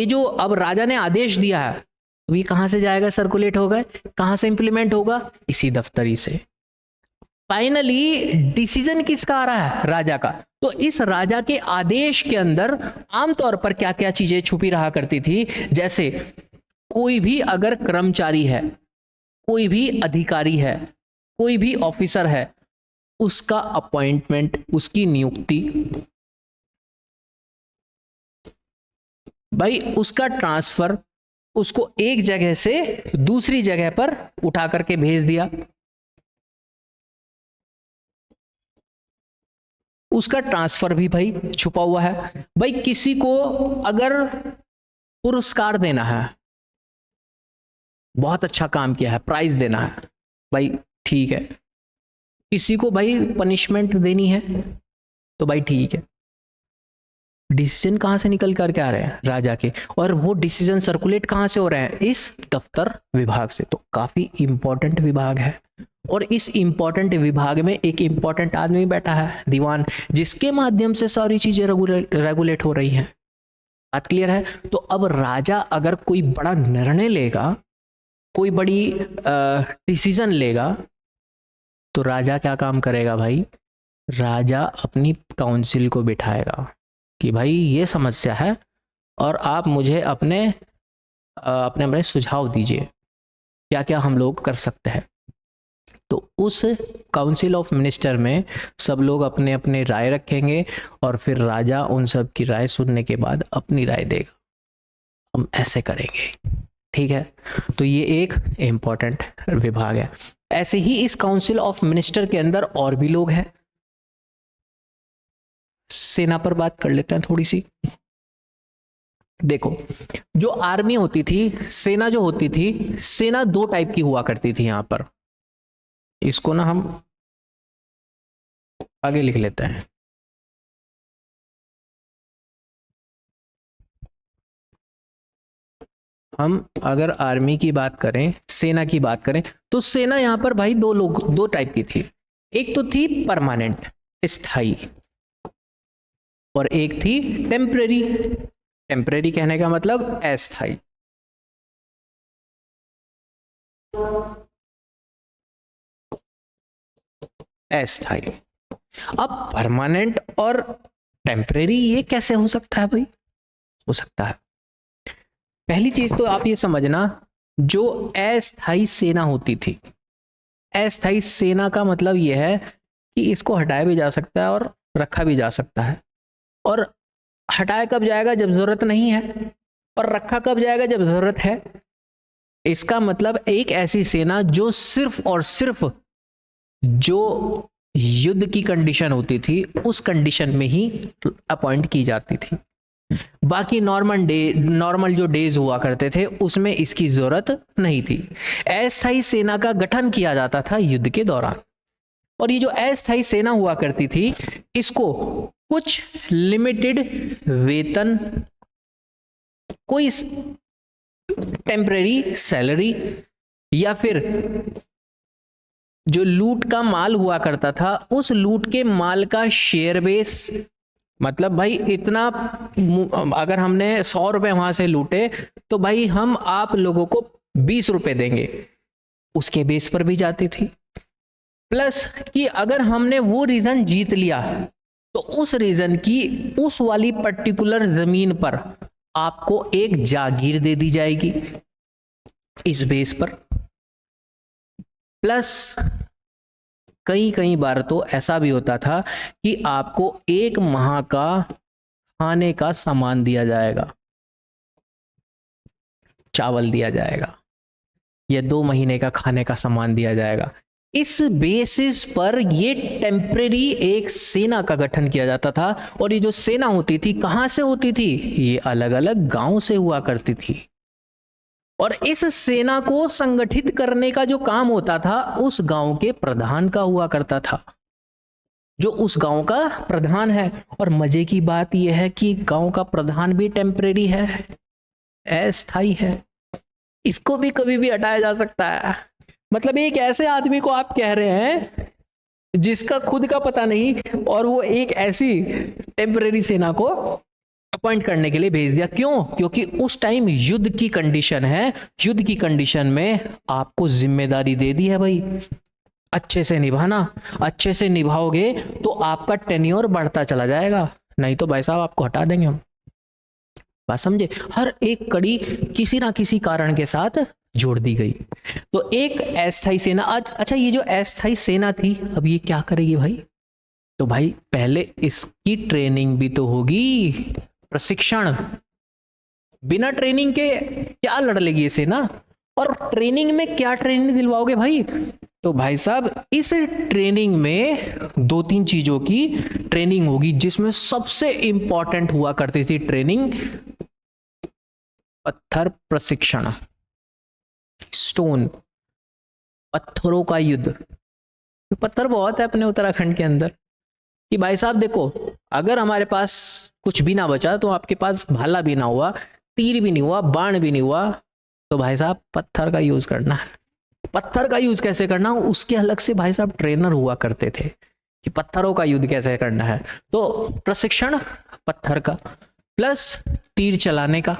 जो अब राजा ने आदेश दिया है, अब ये कहां से जाएगा, सर्कुलेट होगा, कहां से इंप्लीमेंट होगा? इसी दफ्तरी से। फाइनली डिसीजन किसका आ रहा है? राजा का। तो इस राजा के आदेश के अंदर आमतौर पर क्या क्या चीजें छुपी रहा करती थी, जैसे कोई भी अगर कर्मचारी है, कोई भी अधिकारी है, कोई भी ऑफिसर है, उसका अपॉइंटमेंट, उसकी नियुक्ति, भाई उसका ट्रांसफर, उसको एक जगह से दूसरी जगह पर उठा करके भेज दिया, उसका ट्रांसफर भी भाई छुपा हुआ है। भाई किसी को अगर पुरस्कार देना है, बहुत अच्छा काम किया है, प्राइज देना है, भाई ठीक है। किसी को भाई पनिशमेंट देनी है, तो भाई ठीक है। डिसीजन कहां से निकल करके आ रहे हैं? राजा के। और वो डिसीजन सर्कुलेट कहां से हो रहे हैं? इस दफ्तर विभाग से। तो काफी इंपॉर्टेंट विभाग है। और इस इंपॉर्टेंट विभाग में एक इंपॉर्टेंट आदमी बैठा है, दीवान, जिसके माध्यम से सारी चीजें रेगुलेट हो रही हैं। बात क्लियर है? तो अब राजा अगर कोई बड़ा निर्णय लेगा, कोई बड़ी डिसीजन लेगा, तो राजा क्या काम करेगा भाई? राजा अपनी काउंसिल को बिठाएगा कि भाई ये समस्या है और आप मुझे अपने अपने सुझाव दीजिए, क्या क्या हम लोग कर सकते हैं। तो उस काउंसिल ऑफ मिनिस्टर में सब लोग अपने अपने राय रखेंगे और फिर राजा उन सब की राय सुनने के बाद अपनी राय देगा, हम ऐसे करेंगे, ठीक है। तो ये एक इंपॉर्टेंट विभाग है। ऐसे ही इस काउंसिल ऑफ मिनिस्टर के अंदर और भी लोग हैं। सेना पर बात कर लेते हैं थोड़ी सी। देखो, जो आर्मी होती थी, सेना जो होती थी, सेना दो टाइप की हुआ करती थी। यहां पर इसको ना हम आगे लिख लेते हैं। हम अगर आर्मी की बात करें, सेना की बात करें, तो सेना यहां पर भाई दो टाइप की थी। एक तो थी परमानेंट, स्थायी, और एक थी टेम्परेरी। टेम्परेरी कहने का मतलब अस्थायी। अस्थायी। अब परमानेंट और टेम्परेरी ये कैसे हो सकता है भाई? हो सकता है, पहली चीज तो आप ये समझना, जो अस्थायी सेना होती थी, अस्थायी सेना का मतलब यह है कि इसको हटाया भी जा सकता है और रखा भी जा सकता है। और हटाया कब जाएगा? जब जरूरत नहीं है। और रखा कब जाएगा? जब जरूरत है। इसका मतलब एक ऐसी सेना जो सिर्फ और सिर्फ जो युद्ध की कंडीशन होती थी, उस कंडीशन में ही अपॉइंट की जाती थी। बाकी नॉर्मल जो डेज हुआ करते थे उसमें इसकी जरूरत नहीं थी। अस्थायी सेना का गठन किया जाता था युद्ध के दौरान। और ये जो अस्थायी सेना हुआ करती थी, इसको कुछ लिमिटेड वेतन, कोई टेम्परेरी सैलरी, या फिर जो लूट का माल हुआ करता था, उस लूट के माल का शेयर बेस, मतलब भाई इतना, अगर हमने 100 रुपए वहां से लूटे तो भाई हम आप लोगों को 20 रुपए देंगे, उसके बेस पर भी जाती थी। प्लस कि अगर हमने वो रीजन जीत लिया तो उस रीजन की उस वाली पर्टिकुलर जमीन पर आपको एक जागीर दे दी जाएगी इस बेस पर। प्लस कई बार तो ऐसा भी होता था कि आपको 1 माह का खाने का सामान दिया जाएगा, चावल दिया जाएगा, या 2 महीने का खाने का सामान दिया जाएगा। इस बेसिस पर ये टेम्परेरी एक सेना का गठन किया जाता था। और ये जो सेना होती थी कहां से होती थी? ये अलग अलग गांव से हुआ करती थी। और इस सेना को संगठित करने का जो काम होता था उस गांव के प्रधान का हुआ करता था। जो उस गांव का प्रधान है। और मजे की बात यह है कि गांव का प्रधान भी टेम्परेरी है, अस्थाई है, इसको भी कभी भी हटाया जा सकता है। मतलब एक ऐसे आदमी को आप कह रहे हैं जिसका खुद का पता नहीं, और वो एक ऐसी टेम्परेरी सेना को अपॉइंट करने के लिए भेज दिया। क्यों? क्योंकि उस टाइम युद्ध की कंडीशन है, युद्ध की कंडीशन में आपको जिम्मेदारी दे दी है भाई, अच्छे से निभाना। अच्छे से निभाओगे तो आपका टेन्योर बढ़ता चला जाएगा, नहीं तो भाई साहब आपको हटा देंगे हम। बात समझे? हर एक कड़ी किसी ना किसी कारण के साथ जोड़ दी गई। तो एक अस्थायी सेना आज, अच्छा ये जो अस्थायी सेना थी अब ये क्या करेगी भाई? तो भाई पहले इसकी ट्रेनिंग भी तो होगी, प्रशिक्षण। बिना ट्रेनिंग के क्या लड़ लेगी ये सेना? और ट्रेनिंग में क्या ट्रेनिंग दिलवाओगे भाई? तो भाई साहब इस ट्रेनिंग में 2-3 चीजों की ट्रेनिंग होगी, जिसमें सबसे इंपॉर्टेंट हुआ करती थी ट्रेनिंग पत्थर प्रशिक्षण, स्टोन, पत्थरों का युद्ध। पत्थर बहुत है अपने उत्तराखंड के अंदर कि भाई साहब देखो, अगर हमारे पास कुछ भी ना बचा, तो आपके पास भाला भी ना हुआ, तीर भी नहीं हुआ, बाण भी नहीं हुआ, तो भाई साहब पत्थर का यूज करना है। पत्थर का यूज कैसे करना, उसके अलग से भाई साहब ट्रेनर हुआ करते थे कि पत्थरों का युद्ध कैसे करना है। तो प्रशिक्षण पत्थर का, प्लस तीर चलाने का,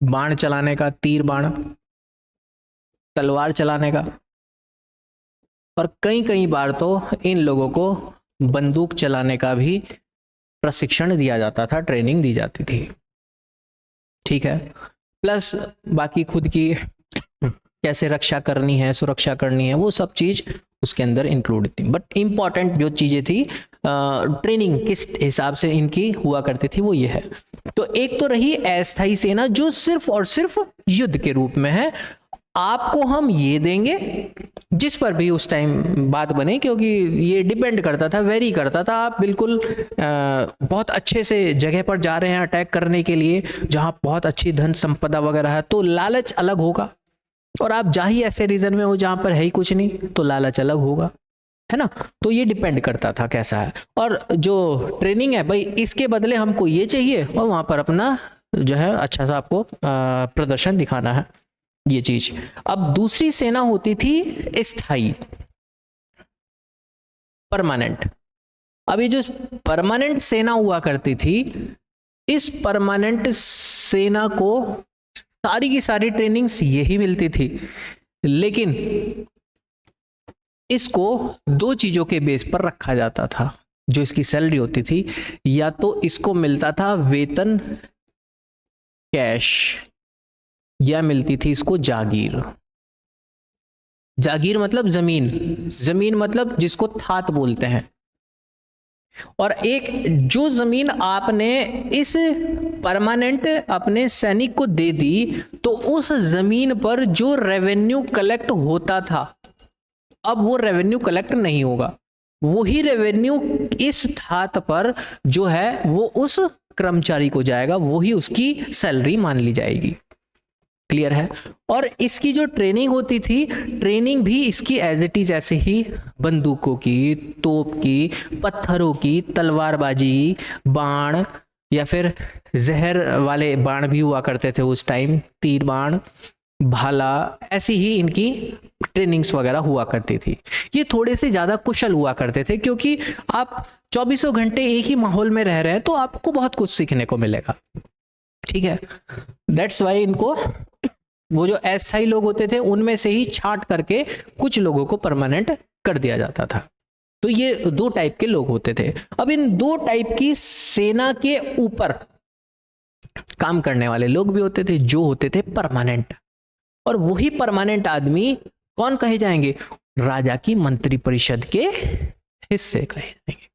बाण चलाने का, तीर बाण, तलवार चलाने का, और कई कई बार तो इन लोगों को बंदूक चलाने का भी प्रशिक्षण दिया जाता था, ट्रेनिंग दी जाती थी। ठीक है, प्लस बाकी खुद की कैसे रक्षा करनी है, सुरक्षा करनी है, वो सब चीज उसके अंदर इंक्लूड थी। बट इंपॉर्टेंट जो चीजें थी, ट्रेनिंग किस हिसाब से इनकी हुआ करती थी, वो ये है। तो एक तो रही अस्थायी सेना जो सिर्फ और सिर्फ युद्ध के रूप में है, आपको हम ये देंगे, जिस पर भी उस टाइम बात बने, क्योंकि ये डिपेंड करता था, वेरी करता था। आप बिल्कुल बहुत अच्छे से जगह पर जा रहे हैं अटैक करने के लिए, जहां बहुत अच्छी धन संपदा वगैरह है, तो लालच अलग होगा। और आप जा ही ऐसे रीजन में हो जहां पर है ही कुछ नहीं, तो लालच अलग होगा, है ना। तो ये डिपेंड करता था कैसा है। और जो ट्रेनिंग है भाई, इसके बदले हमको ये चाहिए, और वहां पर अपना जो है अच्छा सा आपको प्रदर्शन दिखाना है, ये चीज। अब दूसरी सेना होती थी स्थायी, परमानेंट। अब ये जो परमानेंट सेना हुआ करती थी, इस परमानेंट सेना को सारी की सारी ट्रेनिंग्स यही मिलती थी, लेकिन इसको 2 चीजों के बेस पर रखा जाता था जो इसकी सैलरी होती थी। या तो इसको मिलता था वेतन कैश, या मिलती थी इसको जागीर। जागीर मतलब जमीन, जमीन मतलब जिसको थात बोलते हैं। और एक जो जमीन आपने इस परमानेंट अपने सैनिक को दे दी, तो उस जमीन पर जो रेवेन्यू कलेक्ट होता था, अब वो रेवेन्यू कलेक्ट नहीं होगा। वही रेवेन्यू इस थात पर जो है वो उस कर्मचारी को जाएगा, वही उसकी सैलरी मान ली जाएगी। क्लियर है? और इसकी जो ट्रेनिंग होती थी, ट्रेनिंग भी इसकी एज इट इज ऐसे ही बंदूकों की, तोप की, पत्थरों की, तलवारबाजी, बाण, या फिर जहर वाले बाण भी हुआ करते थे उस टाइम, तीर बाण, भाला, ऐसी ही इनकी ट्रेनिंग्स वगैरह हुआ करती थी। ये थोड़े से ज्यादा कुशल हुआ करते थे, क्योंकि आप 24 घंटे एक ही माहौल में रह रहे हैं, तो आपको बहुत कुछ सीखने को मिलेगा। ठीक है, दैट्स वाई इनको, वो जो अस्थायी लोग होते थे उनमें से ही छांट करके कुछ लोगों को परमानेंट कर दिया जाता था। तो ये 2 टाइप के लोग होते थे। अब इन 2 टाइप की सेना के ऊपर काम करने वाले लोग भी होते थे, जो होते थे परमानेंट। और वही परमानेंट आदमी कौन कहे जाएंगे? राजा की मंत्री परिषद के हिस्से कहे जाएंगे।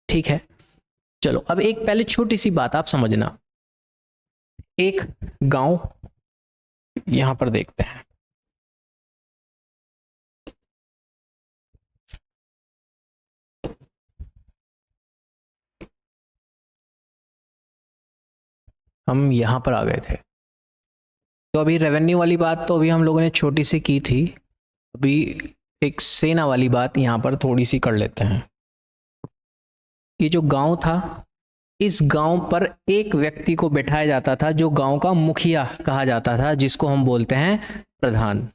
ठीक है, चलो अब एक पहले छोटी सी बात आप समझना। एक गांव यहां पर देखते हैं, हम यहां पर आ गए थे। तो अभी रेवेन्यू वाली बात तो अभी हम लोगों ने छोटी सी की थी। अभी एक सेना वाली बात यहाँ पर थोड़ी सी कर लेते हैं। ये जो गांव था, इस गांव पर एक व्यक्ति को बैठाया जाता था जो गांव का मुखिया कहा जाता था, जिसको हम बोलते हैं प्रधान।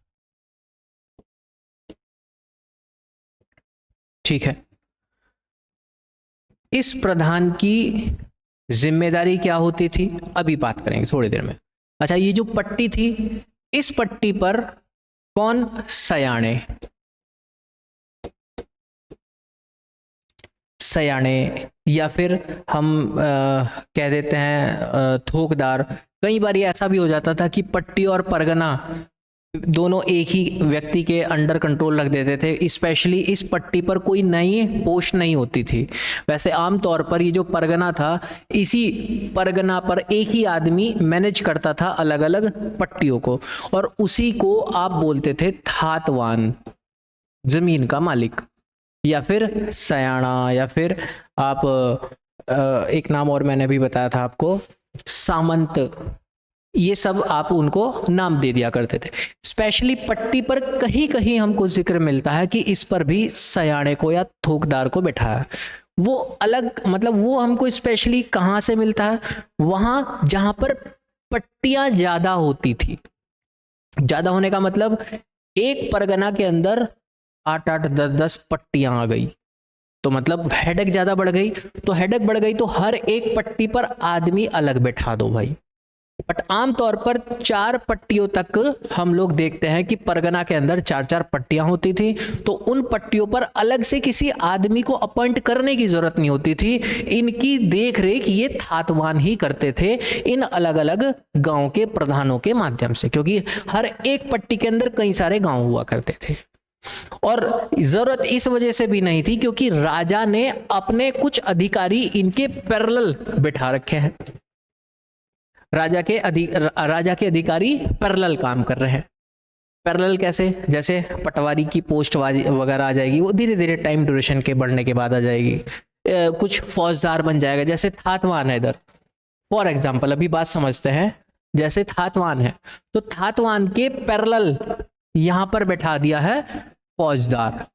ठीक है, इस प्रधान की जिम्मेदारी क्या होती थी अभी बात करेंगे थोड़ी देर में। अच्छा, ये जो पट्टी थी, इस पट्टी पर कौन सयाने या फिर हम कह देते हैं थोकदार। कई बार ये ऐसा भी हो जाता था कि पट्टी और परगना दोनों एक ही व्यक्ति के अंडर कंट्रोल रख देते थे, स्पेशली इस पट्टी पर कोई नई पोस्ट नहीं होती थी। वैसे आमतौर पर ये जो परगना था, इसी परगना पर एक ही आदमी मैनेज करता था अलग अलग पट्टियों को, और उसी को आप बोलते थे थातवान, जमीन का मालिक, या फिर सयाना, या फिर आप एक नाम और मैंने भी बताया था आपको, सामंत। ये सब आप उनको नाम दे दिया करते थे। स्पेशली पट्टी पर कहीं कहीं हमको जिक्र मिलता है कि इस पर भी सयाने को या थोकदार को बैठाया। वो अलग, मतलब वो हमको स्पेशली कहाँ से मिलता है, वहां जहां पर पट्टियां ज्यादा होती थी। ज्यादा होने का मतलब एक परगना के अंदर 8-8, 10-10 पट्टियां आ गई तो मतलब हेडेक ज्यादा बढ़ गई। तो हेडेक बढ़ गई तो हर एक पट्टी पर आदमी अलग बैठा दो भाई। बट आमतौर पर 4 पट्टियों तक हम लोग देखते हैं कि परगना के अंदर 4-4 पट्टियां होती थी। तो उन पट्टियों पर अलग से किसी आदमी को अपॉइंट करने की जरूरत नहीं होती थी। इनकी देख रेख ये थातवान ही करते थे इन अलग अलग गांव के प्रधानों के माध्यम से, क्योंकि हर एक पट्टी के अंदर कई सारे गांव हुआ करते थे। और जरूरत इस वजह से भी नहीं थी क्योंकि राजा ने अपने कुछ अधिकारी इनके पैरेलल बिठा रखे हैं। राजा के अधिकारी पैरेलल काम कर रहे हैं। पैरेलल कैसे? जैसे पटवारी की पोस्ट वगैरह आ जाएगी, वो धीरे धीरे टाइम ड्यूरेशन के बढ़ने के बाद आ जाएगी। कुछ फौजदार बन जाएगा, जैसे थातवान है इधर फॉर एग्जाम्पल, अभी बात समझते हैं। जैसे थातवान है तो थातवान के पैरेलल यहां पर बैठा दिया है फौजदार।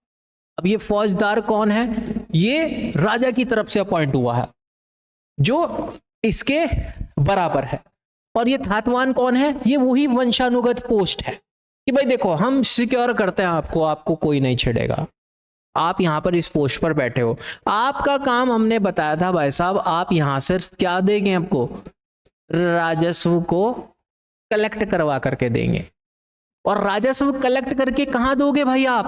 अब ये फौजदार कौन है? ये राजा की तरफ से अपॉइंट हुआ है जो इसके बराबर है। और ये थातवान कौन है? ये वही वंशानुगत पोस्ट है कि भाई देखो हम सिक्योर करते हैं आपको कोई नहीं छेड़ेगा। आप यहां पर इस पोस्ट पर बैठे हो, आपका काम हमने बताया था भाई साहब, आप यहां से क्या देंगे? आपको राजस्व को कलेक्ट करवा करके देंगे। और राजस्व कलेक्ट करके कहां दोगे भाई आप?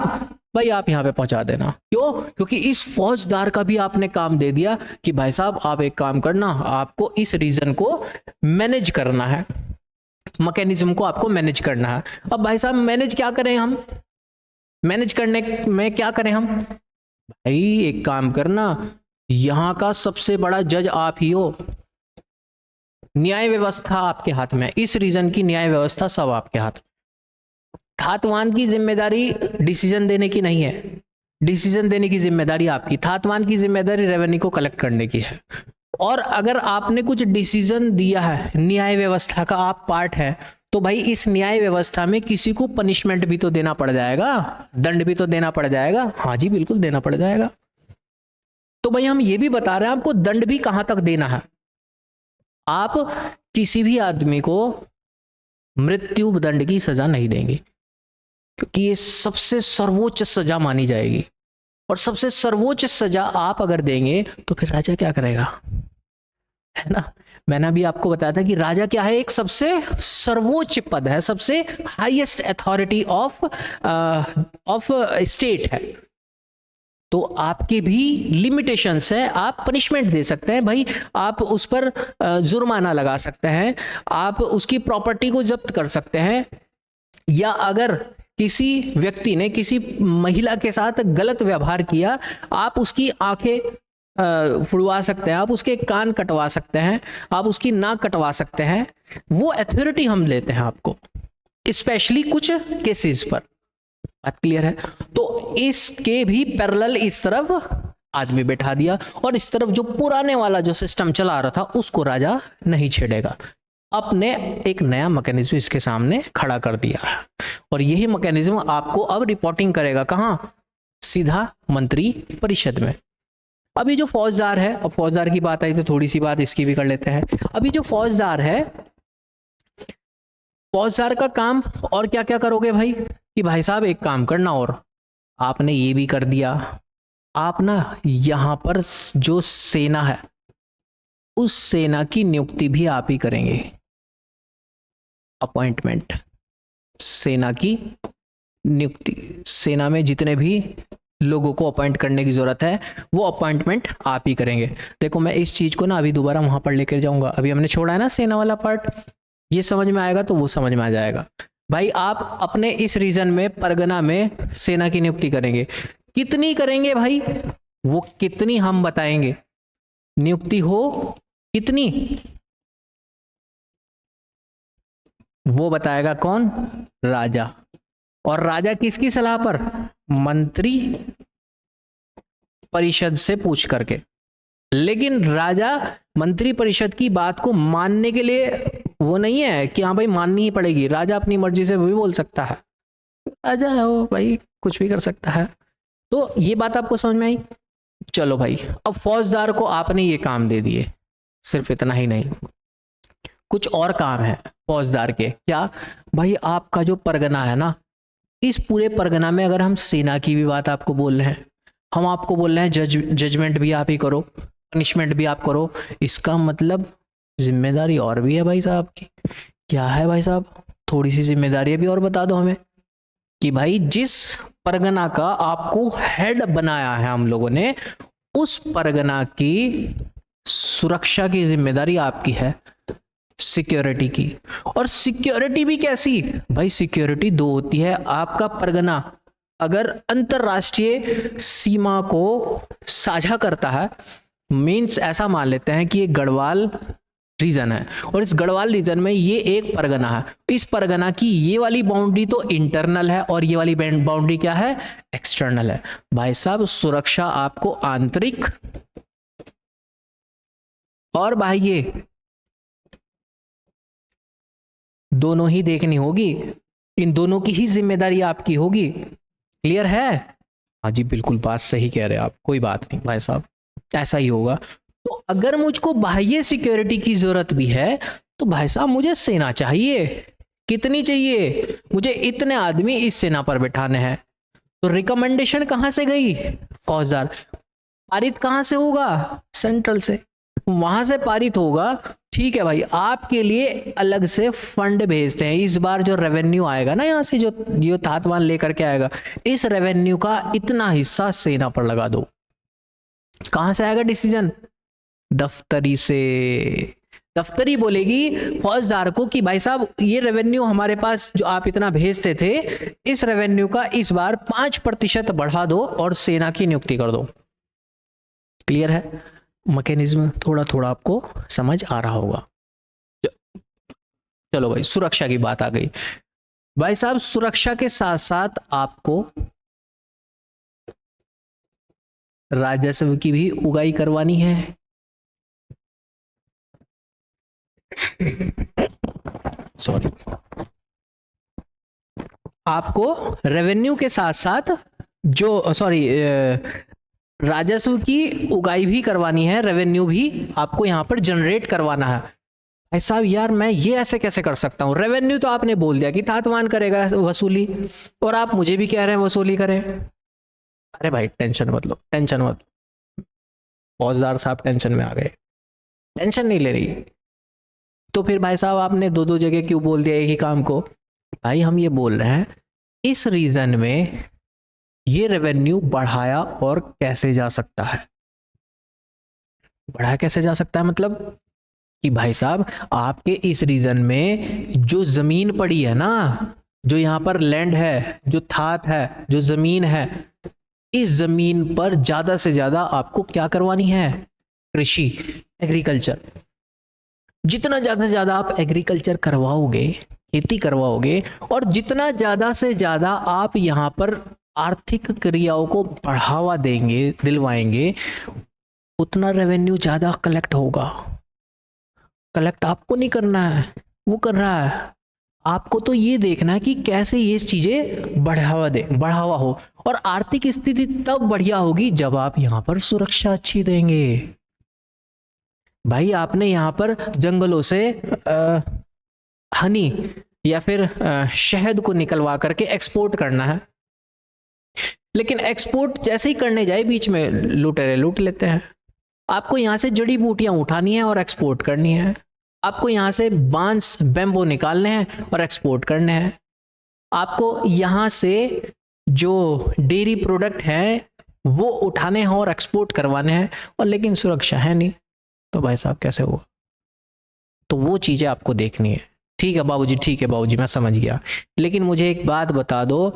भाई आप यहां पे पहुंचा देना। क्यों? क्योंकि इस फौजदार का भी आपने काम दे दिया कि भाई साहब आप एक काम करना, आपको इस रीजन को मैनेज करना है, मैकेनिज्म को आपको मैनेज करना है। अब भाई साहब मैनेज क्या करें हम? मैनेज करने में क्या करें हम? भाई एक काम करना, यहां का सबसे बड़ा जज आप ही हो, न्याय व्यवस्था आपके हाथ में, इस रीजन की न्याय व्यवस्था सब आपके हाथ। थातवान की जिम्मेदारी डिसीजन देने की नहीं है, डिसीजन देने की जिम्मेदारी आपकी। थातवान की जिम्मेदारी रेवेन्यू को कलेक्ट करने की है। और अगर आपने कुछ डिसीजन दिया है, न्याय व्यवस्था का आप पार्ट है, तो भाई इस न्याय व्यवस्था में किसी को पनिशमेंट भी तो देना पड़ जाएगा, दंड भी तो देना पड़ जाएगा। हाँ जी बिल्कुल देना पड़ जाएगा। तो भाई हम ये भी बता रहे हैं आपको दंड भी कहां तक देना है। आप किसी भी आदमी को मृत्यु दंड की सजा नहीं देंगे क्योंकि ये सबसे सर्वोच्च सजा मानी जाएगी। और सबसे सर्वोच्च सजा आप अगर देंगे तो फिर राजा क्या करेगा, है ना? मैंने अभी आपको बताया था कि राजा क्या है? एक सबसे सर्वोच्च पद है, सबसे हाईएस्ट अथॉरिटी ऑफ स्टेट है। तो आपके भी लिमिटेशंस है, आप पनिशमेंट दे सकते हैं भाई, आप उस पर जुर्माना लगा सकते हैं, आप उसकी प्रॉपर्टी को जब्त कर सकते हैं, या अगर किसी व्यक्ति ने किसी महिला के साथ गलत व्यवहार किया, आप उसकी आंखें फुड़वा सकते हैं, आप उसके कान कटवा सकते हैं, आप उसकी नाक कटवा सकते हैं। वो अथॉरिटी हम लेते हैं आपको, स्पेशली कुछ केसेस पर। बात क्लियर है? तो इसके भी पैरेलल इस तरफ आदमी बैठा दिया और इस तरफ जो पुराने वाला जो सिस्टम चला रहा था उसको राजा नहीं छेड़ेगा। अपने एक नया मैकेनिज्म इसके सामने खड़ा कर दिया है, और यही मैकेनिज्म आपको अब रिपोर्टिंग करेगा कहाँ? सीधा मंत्री परिषद में। अभी जो फौजदार है, अब फौजदार की बात आई तो थोड़ी सी बात इसकी भी कर लेते हैं। अभी जो फौजदार है, फौजदार का काम और क्या क्या करोगे भाई? कि भाई साहब एक काम करना, और आपने ये भी कर दिया, आप ना यहां पर जो सेना है उस सेना की नियुक्ति भी आप ही करेंगे। अपॉइंटमेंट, सेना की नियुक्ति, सेना में जितने भी लोगों को अपॉइंट करने की जरूरत है वो अपॉइंटमेंट आप ही करेंगे। देखो मैं इस चीज को ना अभी दोबारा वहां पर लेकर जाऊंगा, अभी हमने छोड़ा है ना सेना वाला पार्ट, ये समझ में आएगा तो वो समझ में आ जाएगा। भाई आप अपने इस रीजन में, परगना में सेना की नियुक्ति करेंगे, कितनी करेंगे भाई? वो कितनी हम बताएंगे, नियुक्ति हो कितनी वो बताएगा कौन? राजा। और राजा किसकी सलाह पर? मंत्री परिषद से पूछ करके। लेकिन राजा मंत्री परिषद की बात को मानने के लिए वो नहीं है कि हाँ भाई माननी ही पड़ेगी, राजा अपनी मर्जी से भी बोल सकता है, राजा है वो भाई, कुछ भी कर सकता है। तो ये बात आपको समझ में आई? चलो भाई, अब फौजदार को आपने ये काम दे दिए, सिर्फ इतना ही नहीं, कुछ और काम है फौजदार के। क्या भाई? आपका जो परगना है ना, इस पूरे परगना में अगर हम सेना की भी बात आपको बोल रहे हैं, हम आपको बोल रहे हैं जजमेंट भी आप ही करो, पनिशमेंट भी आप करो, इसका मतलब जिम्मेदारी और भी है भाई साहब की। क्या है भाई साहब? थोड़ी सी जिम्मेदारी भी और बता दो हमें कि भाई जिस परगना का आपको हेड बनाया है हम लोगों ने, उस परगना की सुरक्षा की जिम्मेदारी आपकी है, सिक्योरिटी की। और सिक्योरिटी भी कैसी भाई? सिक्योरिटी दो होती है। आपका परगना अगर अंतरराष्ट्रीय सीमा को साझा करता है, मीन्स ऐसा मान लेते हैं कि ये गढ़वाल रीजन है और इस गढ़वाल रीजन में ये एक परगना है, इस परगना की ये वाली बाउंड्री तो इंटरनल है और ये वाली बाउंड्री क्या है? एक्सटर्नल है। भाई साहब सुरक्षा आपको आंतरिक और बाह्य दोनों ही देखनी होगी, इन दोनों की ही जिम्मेदारी आपकी होगी। क्लियर है? हाँ जी बिल्कुल, बात सही कह रहे हैं आप, कोई बात नहीं भाई साहब, ऐसा ही होगा। तो अगर मुझको बाह्य सिक्योरिटी की जरूरत भी है तो भाई साहब मुझे सेना चाहिए। कितनी चाहिए? मुझे इतने आदमी इस सेना पर बिठाने हैं। तो रिकमेंडेशन कहां से गई? फौजदार। पारित कहां से होगा? सेंट्रल से। वहां से पारित होगा, ठीक है भाई, आपके लिए अलग से फंड भेजते हैं। इस बार जो रेवेन्यू आएगा ना यहाँ से, जो तातवान लेकर के आएगा, इस रेवेन्यू का इतना हिस्सा सेना पर लगा दो। कहां से आएगा डिसीजन? दफ्तरी से। दफ्तरी बोलेगी फौजदार को कि भाई साहब ये रेवेन्यू हमारे पास जो आप इतना भेजते थे, इस रेवेन्यू का इस बार 5% बढ़ा दो और सेना की नियुक्ति कर दो। क्लियर है? मैकेनिज्म थोड़ा थोड़ा आपको समझ आ रहा होगा। चलो भाई, सुरक्षा की बात आ गई। भाई साहब सुरक्षा के साथ साथ आपको राजस्व की भी उगाही करवानी है। सॉरी, आपको रेवेन्यू के साथ साथ जो राजस्व की उगाही भी करवानी है, रेवेन्यू भी आपको यहां पर जनरेट करवाना है। भाई साहब यार मैं ये ऐसे कैसे कर सकता हूं? रेवेन्यू तो आपने बोल दिया कि तातवान करेगा वसूली, और आप मुझे भी कह रहे हैं वसूली करें। अरे भाई टेंशन मत लो, टेंशन मत। फौजदार साहब टेंशन में आ गए, टेंशन नहीं ले रही। तो फिर भाई साहब आपने दो दो जगह क्यों बोल दिया एक ही काम को? भाई हम ये बोल रहे हैं इस रीजन में ये रेवेन्यू बढ़ाया और कैसे जा सकता है? बढ़ाया कैसे जा सकता है मतलब कि भाई साहब आपके इस रीजन में जो जमीन पड़ी है ना, जो यहाँ पर लैंड है, जो थात है, जो जमीन है, इस जमीन पर ज्यादा से ज्यादा आपको क्या करवानी है? कृषि, एग्रीकल्चर। जितना ज्यादा से ज्यादा आप एग्रीकल्चर करवाओगे, खेती करवाओगे, और जितना ज्यादा से ज्यादा आप यहाँ पर आर्थिक क्रियाओं को बढ़ावा देंगे, दिलवाएंगे, उतना रेवेन्यू ज्यादा कलेक्ट होगा। कलेक्ट आपको नहीं करना है, वो कर रहा है। आपको तो ये देखना है कि कैसे ये चीजें बढ़ावा हो, और आर्थिक स्थिति तब बढ़िया होगी जब आप यहां पर सुरक्षा अच्छी देंगे। भाई आपने यहां पर जंगलों से हनी या फिर शहद को निकलवा करके एक्सपोर्ट करना है, लेकिन एक्सपोर्ट जैसे ही करने जाए बीच में लुटेरे लूट लेते हैं। आपको यहां से जड़ी बूटियां उठानी है और एक्सपोर्ट करनी है, आपको यहां से बांस बैम्बो निकालने हैं और एक्सपोर्ट करने हैं, आपको यहां से जो डेयरी प्रोडक्ट हैं वो उठाने हैं और एक्सपोर्ट करवाने हैं, और लेकिन सुरक्षा है नहीं, तो भाई साहब कैसे होगा? तो वो चीजें आपको देखनी है। ठीक है बाबूजी, ठीक है बाबूजी, मैं समझ गया, लेकिन मुझे एक बात बता दो,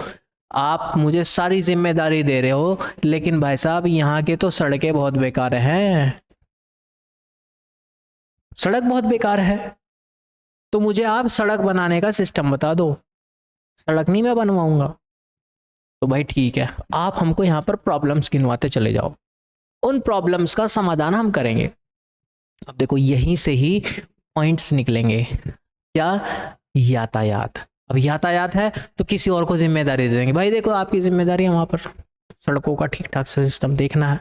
आप मुझे सारी जिम्मेदारी दे रहे हो, लेकिन भाई साहब यहाँ के तो सड़कें बहुत बेकार हैं, सड़क बहुत बेकार है, तो मुझे आप सड़क बनाने का सिस्टम बता दो, सड़क नहीं मैं बनवाऊंगा। तो भाई ठीक है, आप हमको यहाँ पर प्रॉब्लम्स गिनवाते चले जाओ, उन प्रॉब्लम्स का समाधान हम करेंगे। अब देखो यहीं से ही पॉइंट्स निकलेंगे, क्या? यातायात। अब यातायात है तो किसी और को जिम्मेदारी दे देंगे, भाई देखो आपकी जिम्मेदारी है वहां पर सड़कों का ठीक ठाक से सिस्टम देखना है,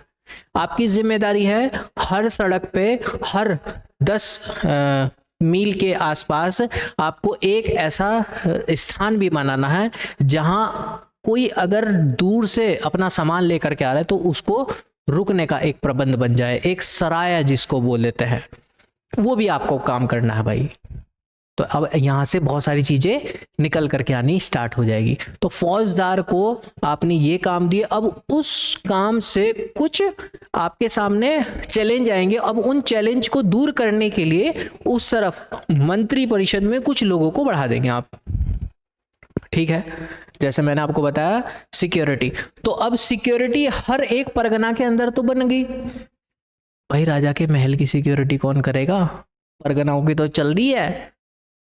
आपकी जिम्मेदारी है हर सड़क पे हर 10 मील के आसपास आपको एक ऐसा स्थान भी बनाना है जहां कोई अगर दूर से अपना सामान लेकर के आ रहा है तो उसको रुकने का एक प्रबंध बन जाए, एक सराय जिसको बोल देते हैं, वो भी आपको काम करना है भाई। तो अब यहां से बहुत सारी चीजें निकल करके आनी स्टार्ट हो जाएगी। तो फौजदार को आपने ये काम दिए, अब उस काम से कुछ आपके सामने चैलेंज आएंगे, अब उन चैलेंज को दूर करने के लिए उस तरफ मंत्री परिषद में कुछ लोगों को बढ़ा देंगे आप, ठीक है? जैसे मैंने आपको बताया सिक्योरिटी, तो अब सिक्योरिटी हर एक परगना के अंदर तो बन गई। भाई राजा के महल की सिक्योरिटी कौन करेगा? परगनाओं की तो चल रही है।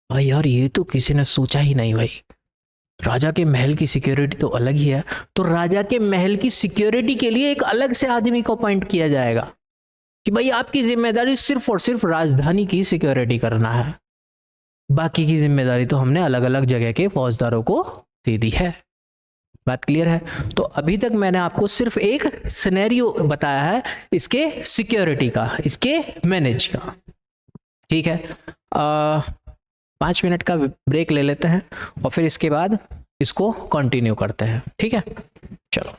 भाई यार ये तो किसी ने सोचा ही नहीं भाई, राजा के महल की सिक्योरिटी तो अलग ही है, तो राजा के महल की सिक्योरिटी के लिए एक अलग से आदमी को अपॉइंट किया जाएगा कि भाई आपकी जिम्मेदारी सिर्फ और सिर्फ राजधानी की सिक्योरिटी करना है, बाकी की जिम्मेदारी तो हमने अलग अलग जगह के फौजदारों को दे दी है। बात क्लियर है? तो अभी तक मैंने आपको सिर्फ एक सिनेरियो बताया है इसके सिक्योरिटी का, इसके मैनेज का, ठीक है? 5 मिनट का ब्रेक ले लेते हैं और फिर इसके बाद इसको कंटिन्यू करते हैं, ठीक है? चलो।